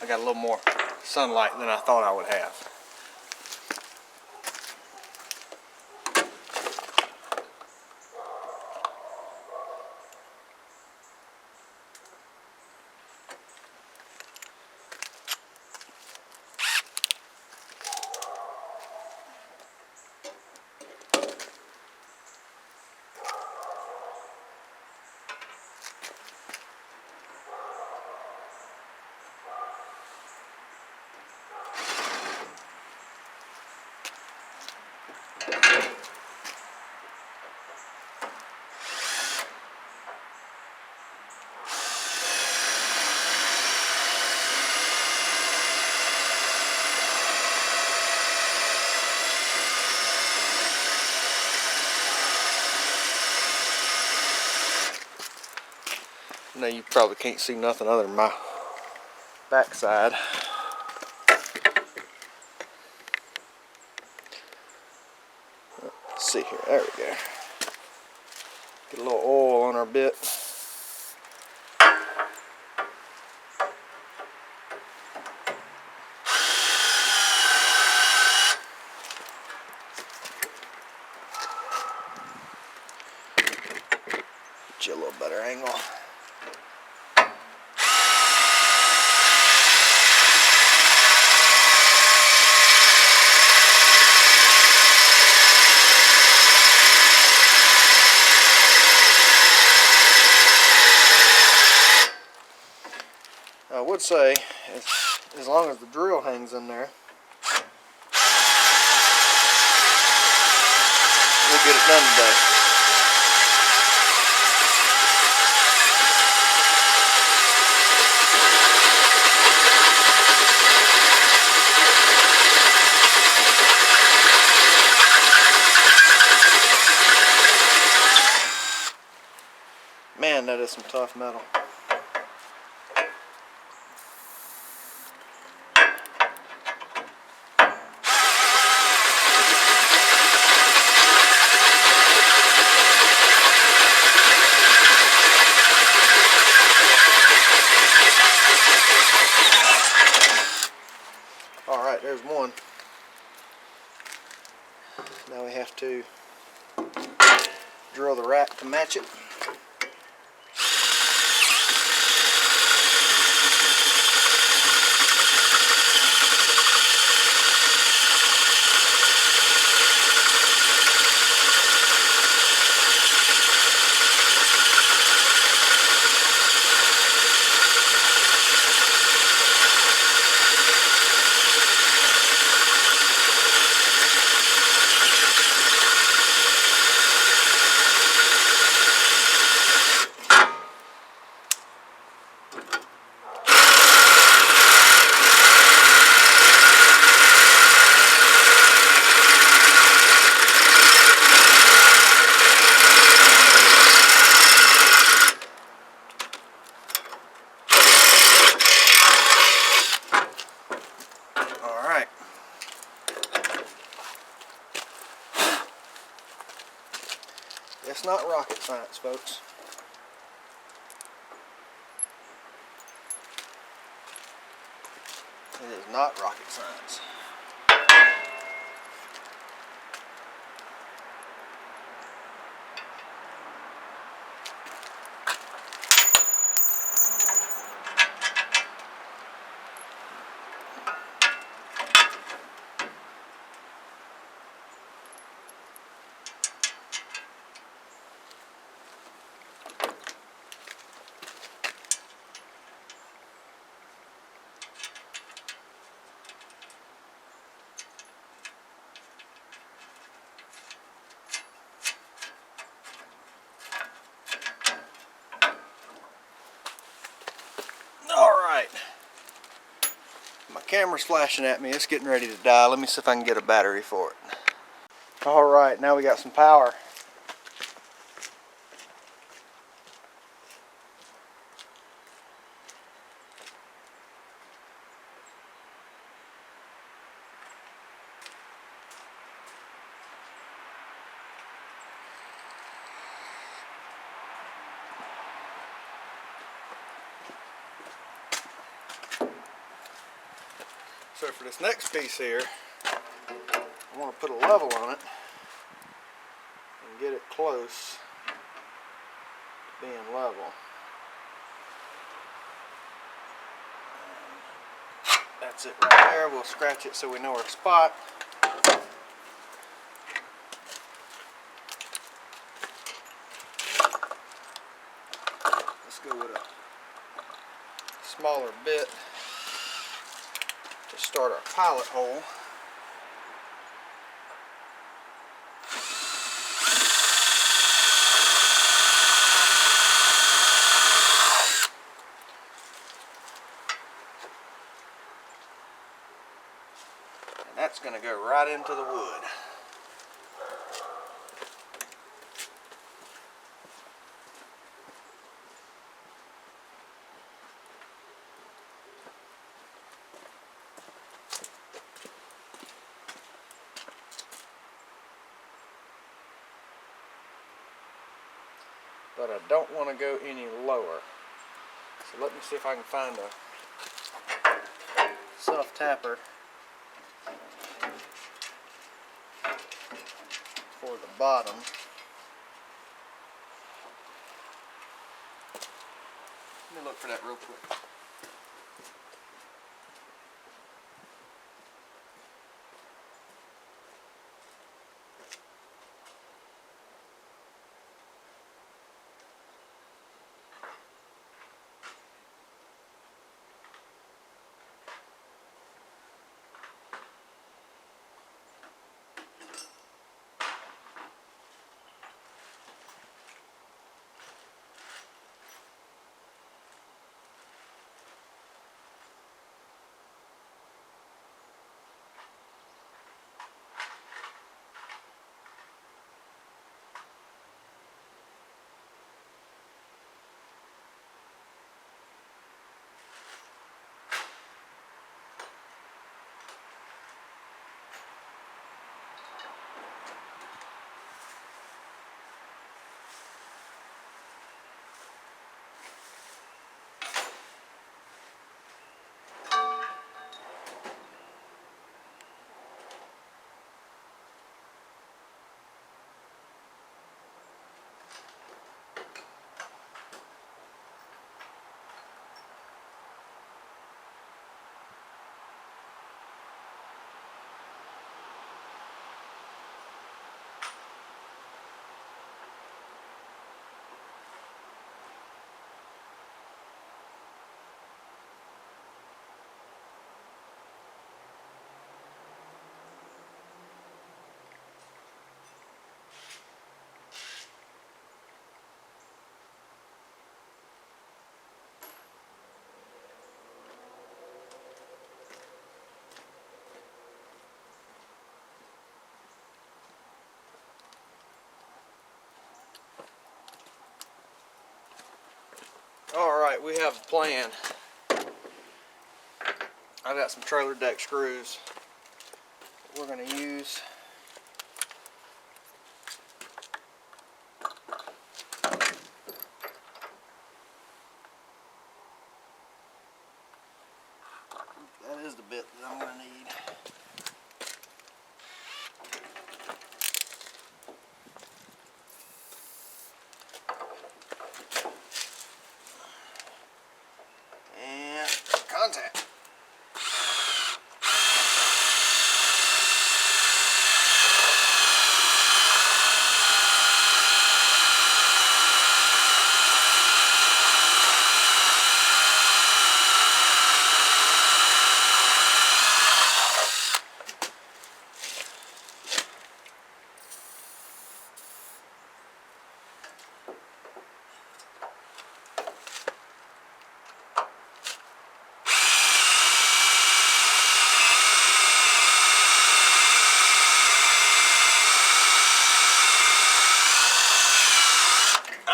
I got a little more sunlight than I thought I would have. Now you probably can't see nothing other than my backside. Let's see here. There we go. Get a little oil on our bit. Get you a little better angle. I would say, as long as the drill hangs in there, we'll get it done today. Man, that is some tough metal. Alright, there's one. Now we have to drill the rack to match it. It's not rocket science, folks. It is not rocket science. Alright, my camera's flashing at me, it's getting ready to die. Let me see if I can get a battery for it. Alright, now we got some power. So for this next piece here, I want to put a level on it and get it close to being level. That's it right there. We'll scratch it so we know our spot. Let's go with a smaller bit to start our pilot hole. And that's going to go right into the wood. But I don't want to go any lower. So let me see if I can find a soft tapper for the bottom. Let me look for that real quick. Alright, we have a plan. I've got some trailer deck screws that we're going to use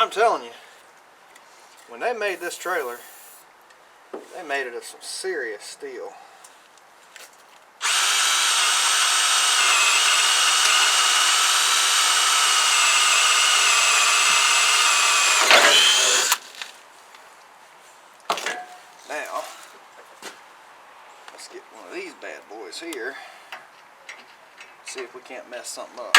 I'm telling you, when they made this trailer, they made it of some serious steel. Now, let's get one of these bad boys here. See if we can't mess something up.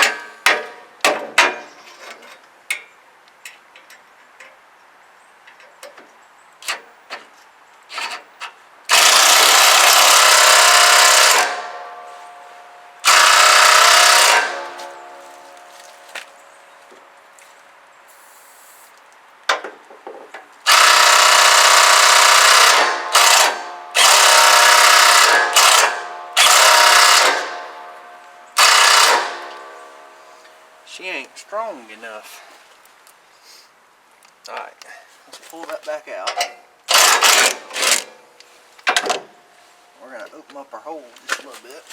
She ain't strong enough. Alright, let's pull that back out. We're going to open up our hole just a little bit.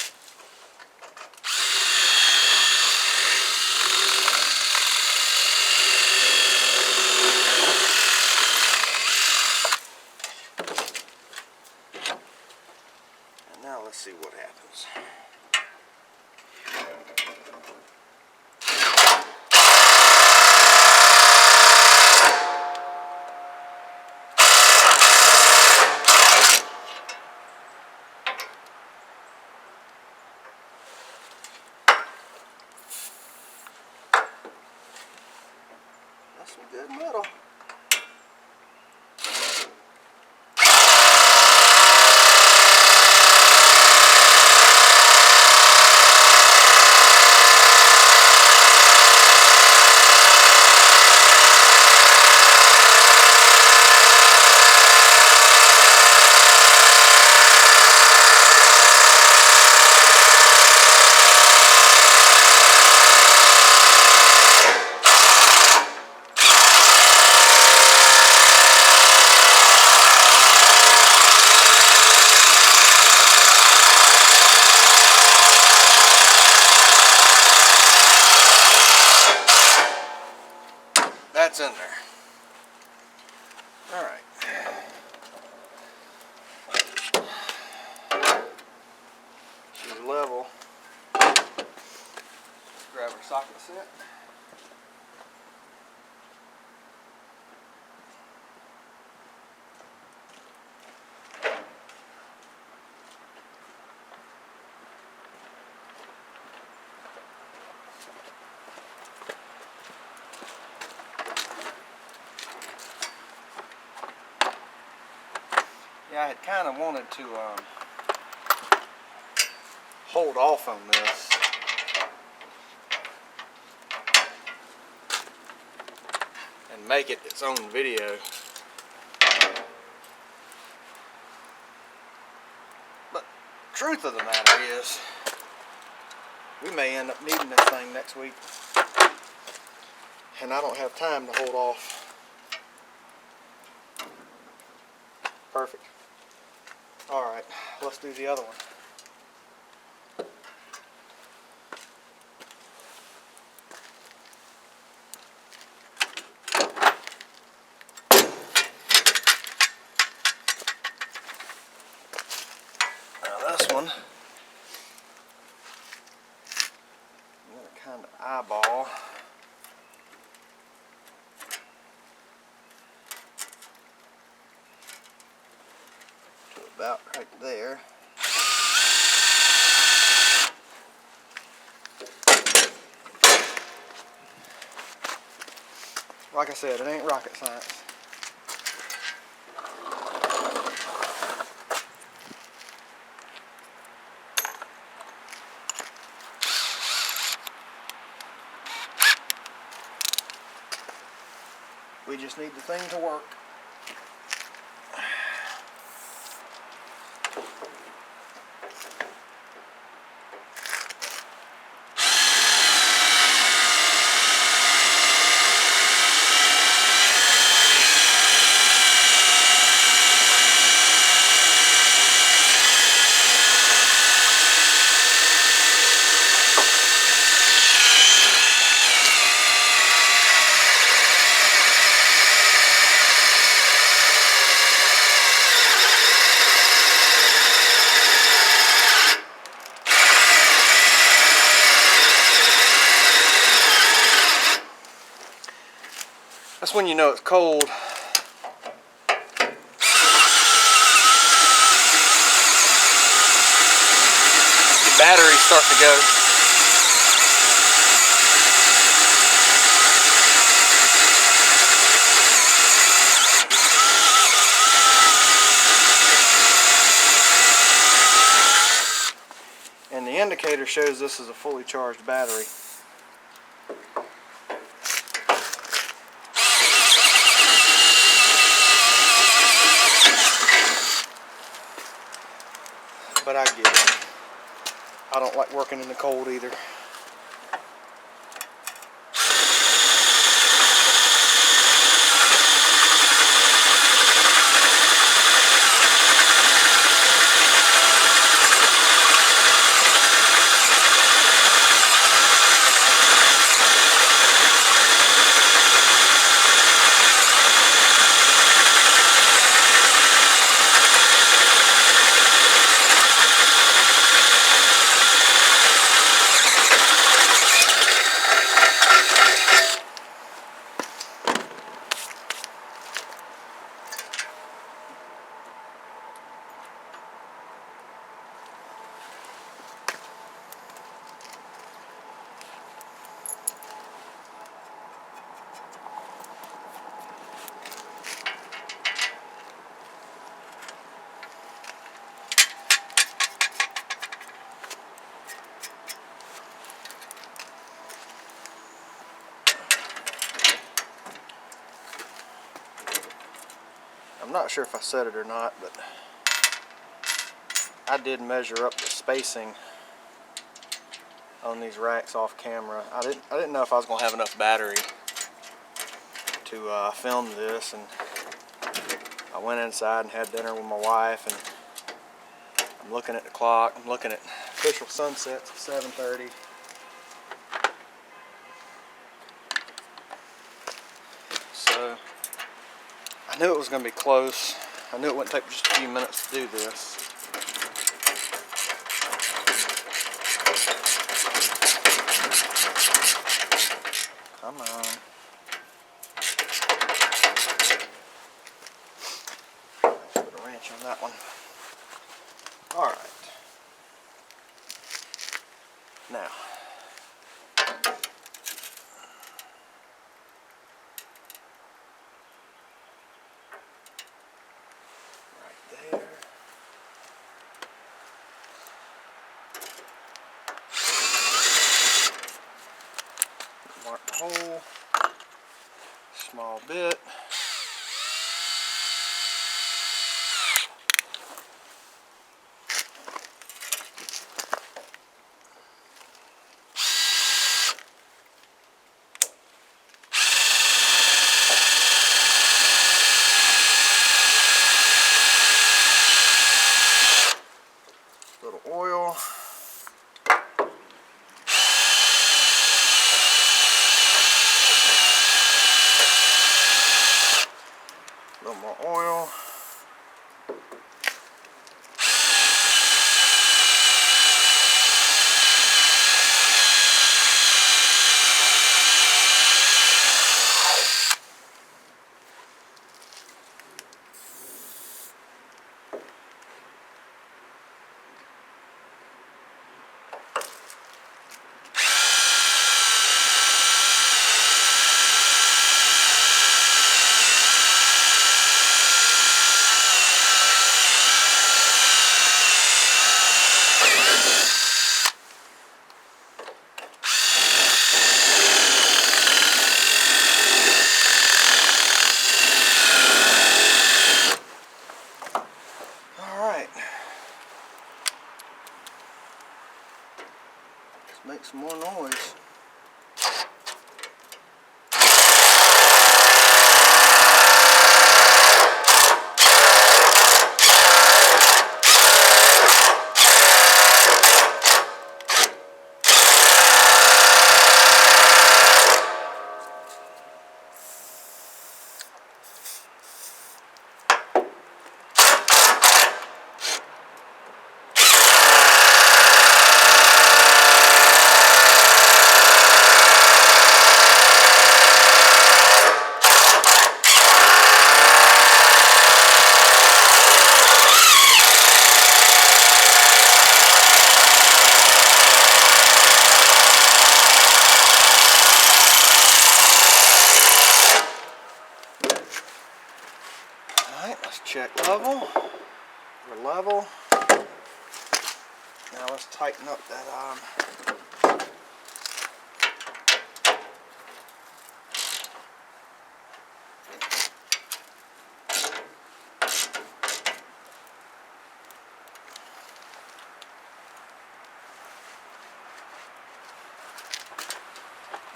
And now let's see what happens. That's some good metal. That's in there. Alright. She's level. Grab her socket set. Yeah, I had kind of wanted to hold off on this. And make it its own video. But truth of the matter is, we may end up needing this thing next week. And I don't have time to hold off. Perfect. Alright, let's do the other one. Now this one, I'm going to kind of eyeball. About right there. Like I said, it ain't rocket science. We just need the thing to work. That's when you know it's cold. The battery's starting to go. And the indicator shows this is a fully charged battery. But I get it. I don't like working in the cold either. I'm not sure if I said it or not, but I did measure up the spacing on these racks off camera. I didn't know if I was going to have enough battery to film this, and I went inside and had dinner with my wife, and I'm looking at the clock. I'm looking at official sunsets of 7:30. So I knew it was going to be close. I knew it wouldn't take just a few minutes to do this. Come on. Put a wrench on that one. All right. Now, right there. Mark the hole. Small bit. Little oil. A little more oil. Make some more noise. check level. We're level. Now let's tighten up that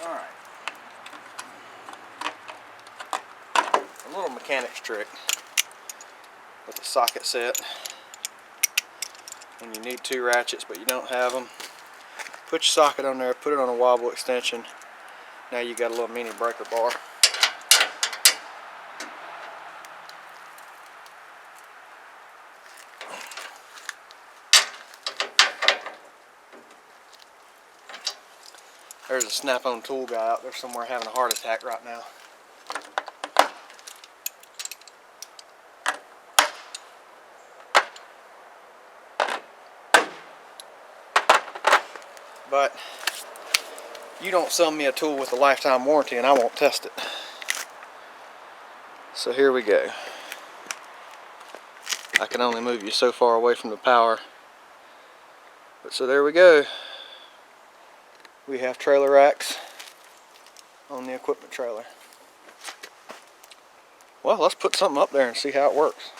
Alright. A little mechanic's trick with the socket set. When you need 2 ratchets but you don't have them, put your socket on there, put it on a wobble extension. Now you got a little mini breaker bar. There's a snap-on tool guy out there somewhere having a heart attack right now. But you don't sell me a tool with a lifetime warranty and I won't test it. So here we go. I can only move you so far away from the power. But so there we go. We have trailer racks on the equipment trailer. Well, let's put something up there and see how it works.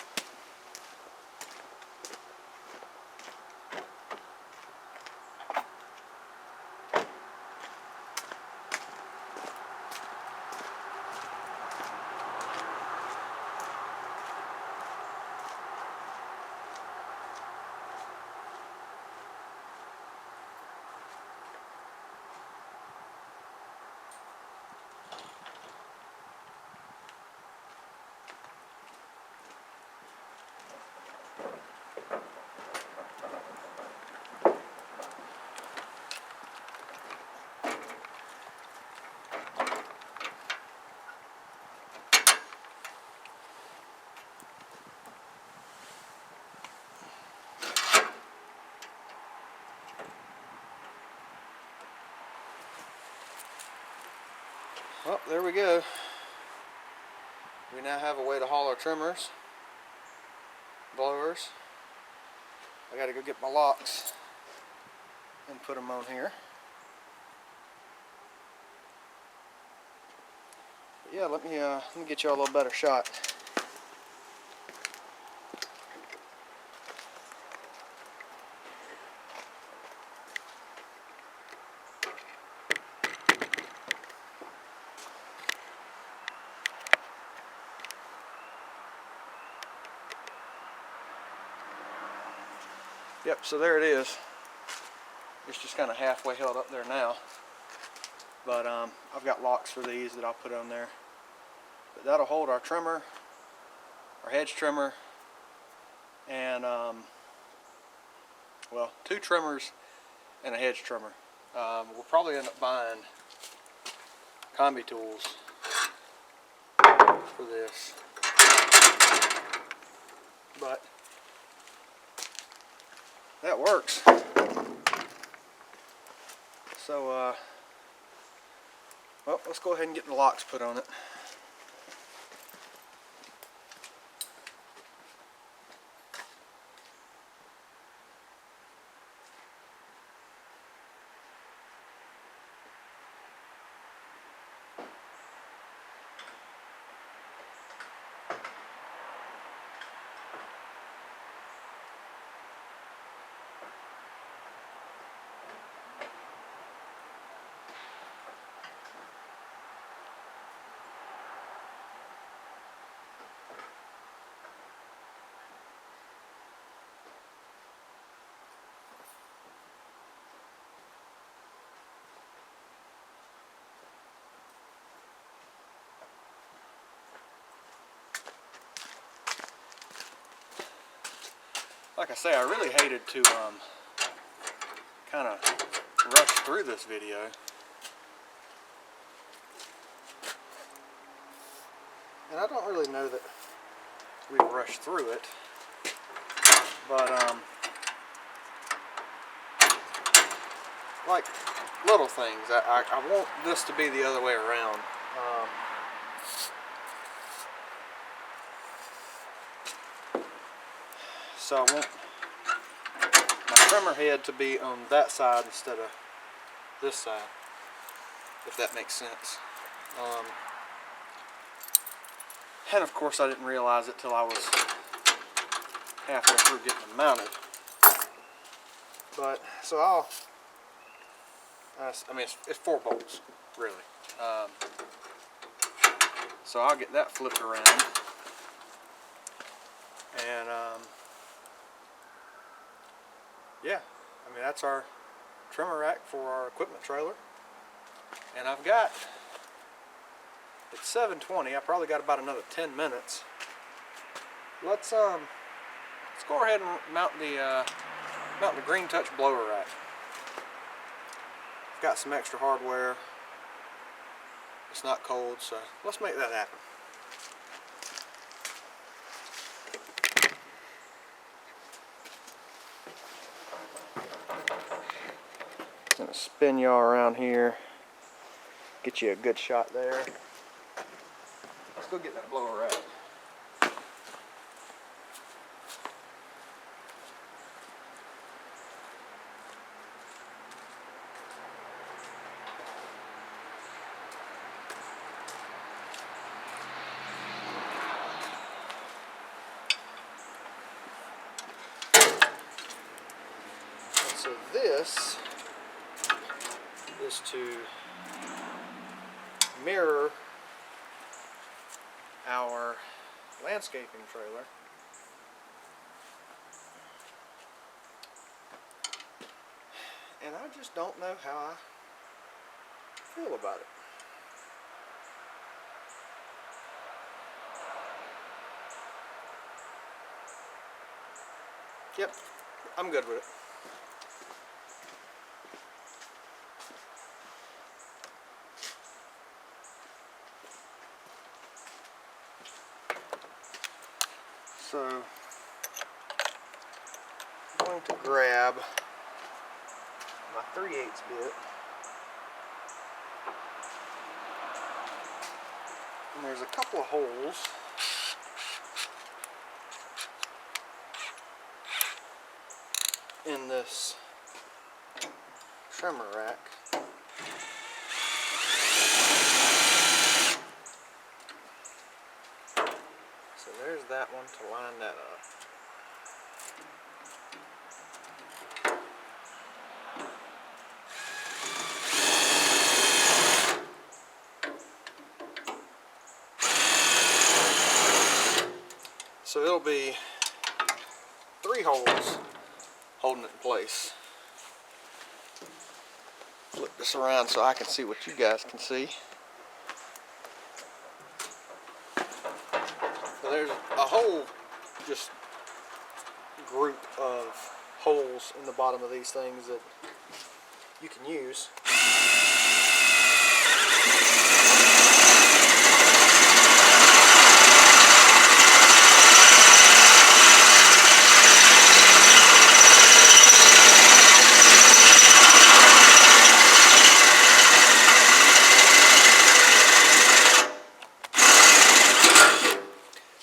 Well, there we go. We now have a way to haul our trimmers, blowers. I gotta go get my locks and put them on here. But yeah, let me get you all a little better shot. Yep, so there it is. It's just kind of halfway held up there now. But I've got locks for these that I'll put on there. But that'll hold our trimmer, our hedge trimmer, and well, 2 trimmers and a hedge trimmer. We'll probably end up buying combi tools for this. But that works. So, well, let's go ahead and get the locks put on it. Like I say, I really hated to kind of rush through this video. And I don't really know that we rushed through it, but like little things, I want this to be the other way around. So I want my trimmer head to be on that side instead of this side, if that makes sense. And of course I didn't realize it till I was halfway through getting them mounted. But so I mean it's 4 bolts really. So I'll get that flipped around, and yeah, I mean that's our trimmer rack for our equipment trailer. And I've got, it's 7:20. I probably got about another 10 minutes. Let's go ahead and mount the Green Touch blower rack. I've got some extra hardware. It's not cold, so let's make that happen. I'm gonna spin y'all around here, get you a good shot there. Let's go get that blower rack. So this is to mirror our landscaping trailer. And I just don't know how I feel about it. Yep, I'm good with it. So I'm going to grab my 3/8 bit, and there's a couple of holes in this trimmer rack. So there's that one to line that up. So it'll be 3 holes holding it in place. Flip this around so I can see what you guys can see. So there's a whole just group of holes in the bottom of these things that you can use.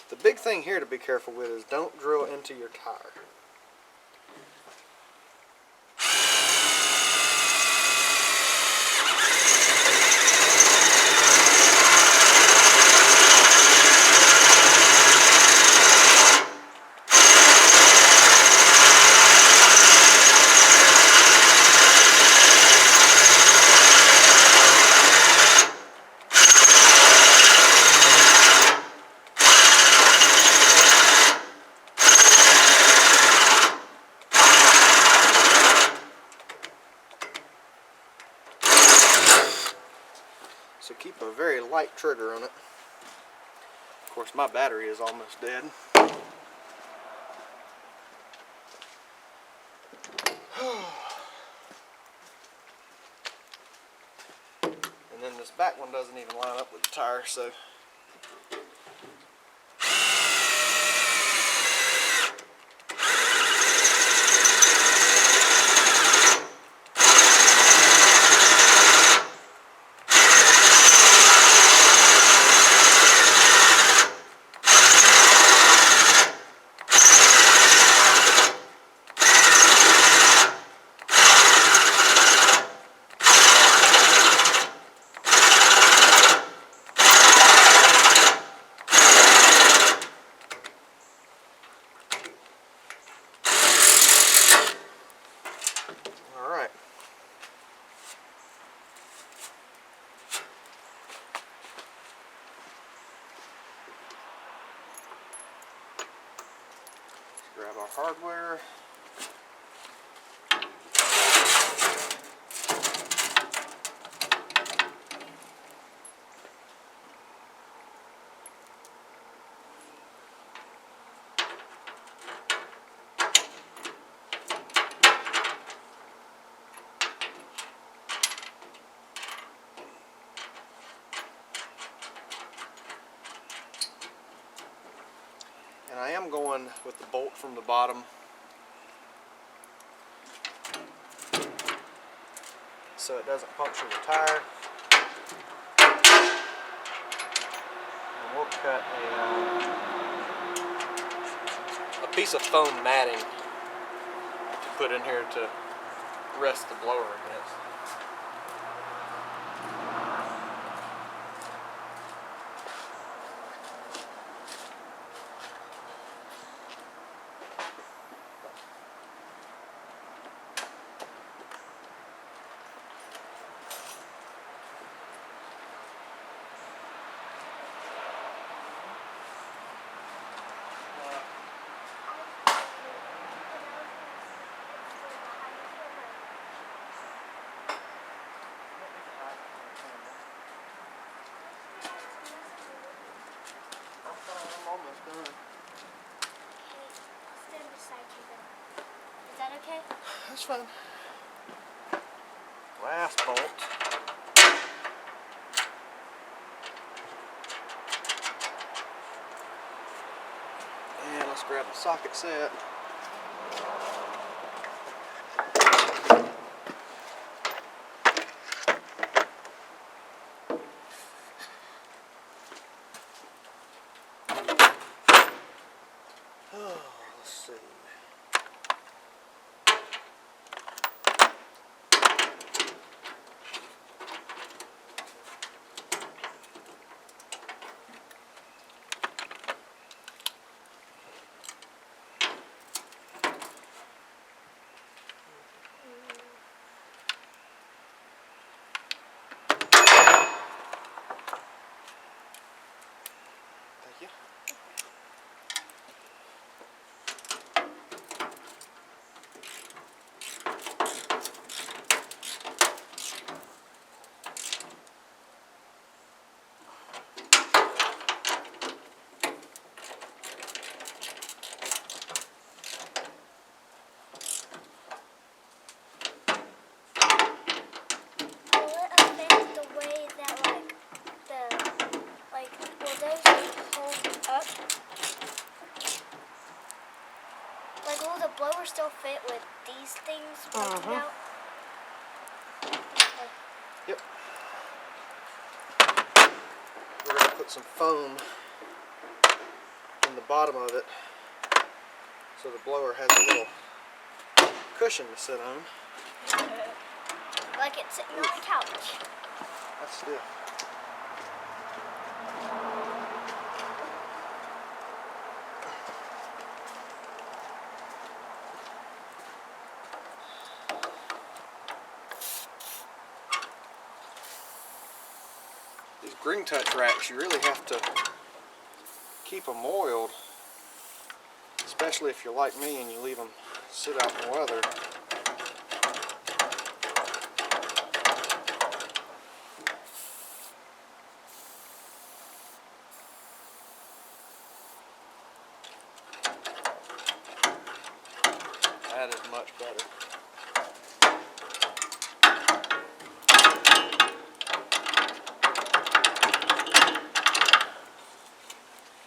The big thing here to be careful with is don't drill into your tire. So keep a very light trigger on it. Of course, my battery is almost dead. And then this back one doesn't even line up with the tire, so our hardware. And I am going with the bolt from the bottom, so it doesn't puncture the tire. And we'll cut a piece of foam matting to put in here to rest the blower against. I'm almost done. I'll stand beside you then. Is that okay? That's fine. Last bolt. And let's grab the socket set. Let's see. Thank you. Will it affect the way that will those hold up? Like, will the blower still fit with these things poking out? Okay. Yep. We're going to put some foam in the bottom of it so the blower has a little cushion to sit on. Like it's sitting on a couch. That's stiff. These green touch racks, you really have to keep them oiled, especially if you're like me and you leave them sit out in the weather. That is much better.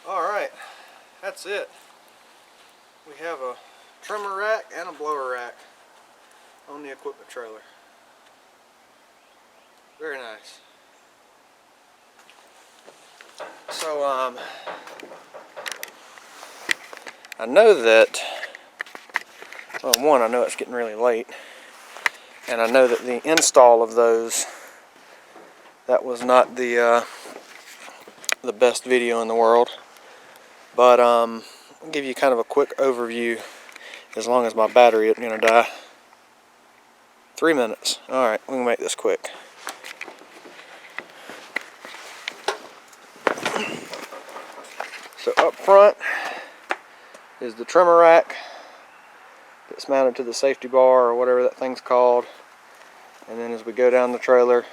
Alright, that's it. We have a trimmer rack and a blower rack on the equipment trailer. Very nice. So, I know that, well, one, I know it's getting really late, and I know that the install of those, that was not the best video in the world, but I'll give you kind of a quick overview as long as my battery isn't going to die. 3 minutes. Alright, we can make this quick. So up front is the trimmer rack that's mounted to the safety bar or whatever that thing's called. And then as we go down the trailer,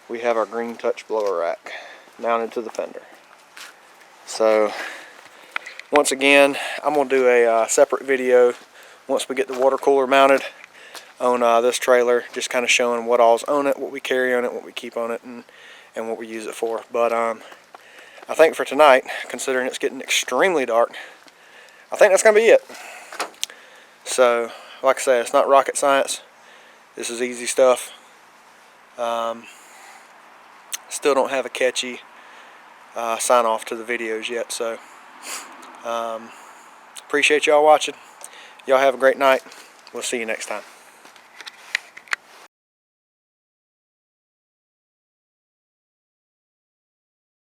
we have our green touch blower rack mounted to the fender. So once again, I'm going to do a separate video once we get the water cooler mounted on this trailer, just kind of showing what all's on it, what we carry on it, what we keep on it, and what we use it for. But I think for tonight, considering it's getting extremely dark, I think that's going to be it. So, like I said, it's not rocket science. This is easy stuff. Still don't have a catchy sign off to the videos yet, so appreciate y'all watching. Y'all have a great night. We'll see you next time.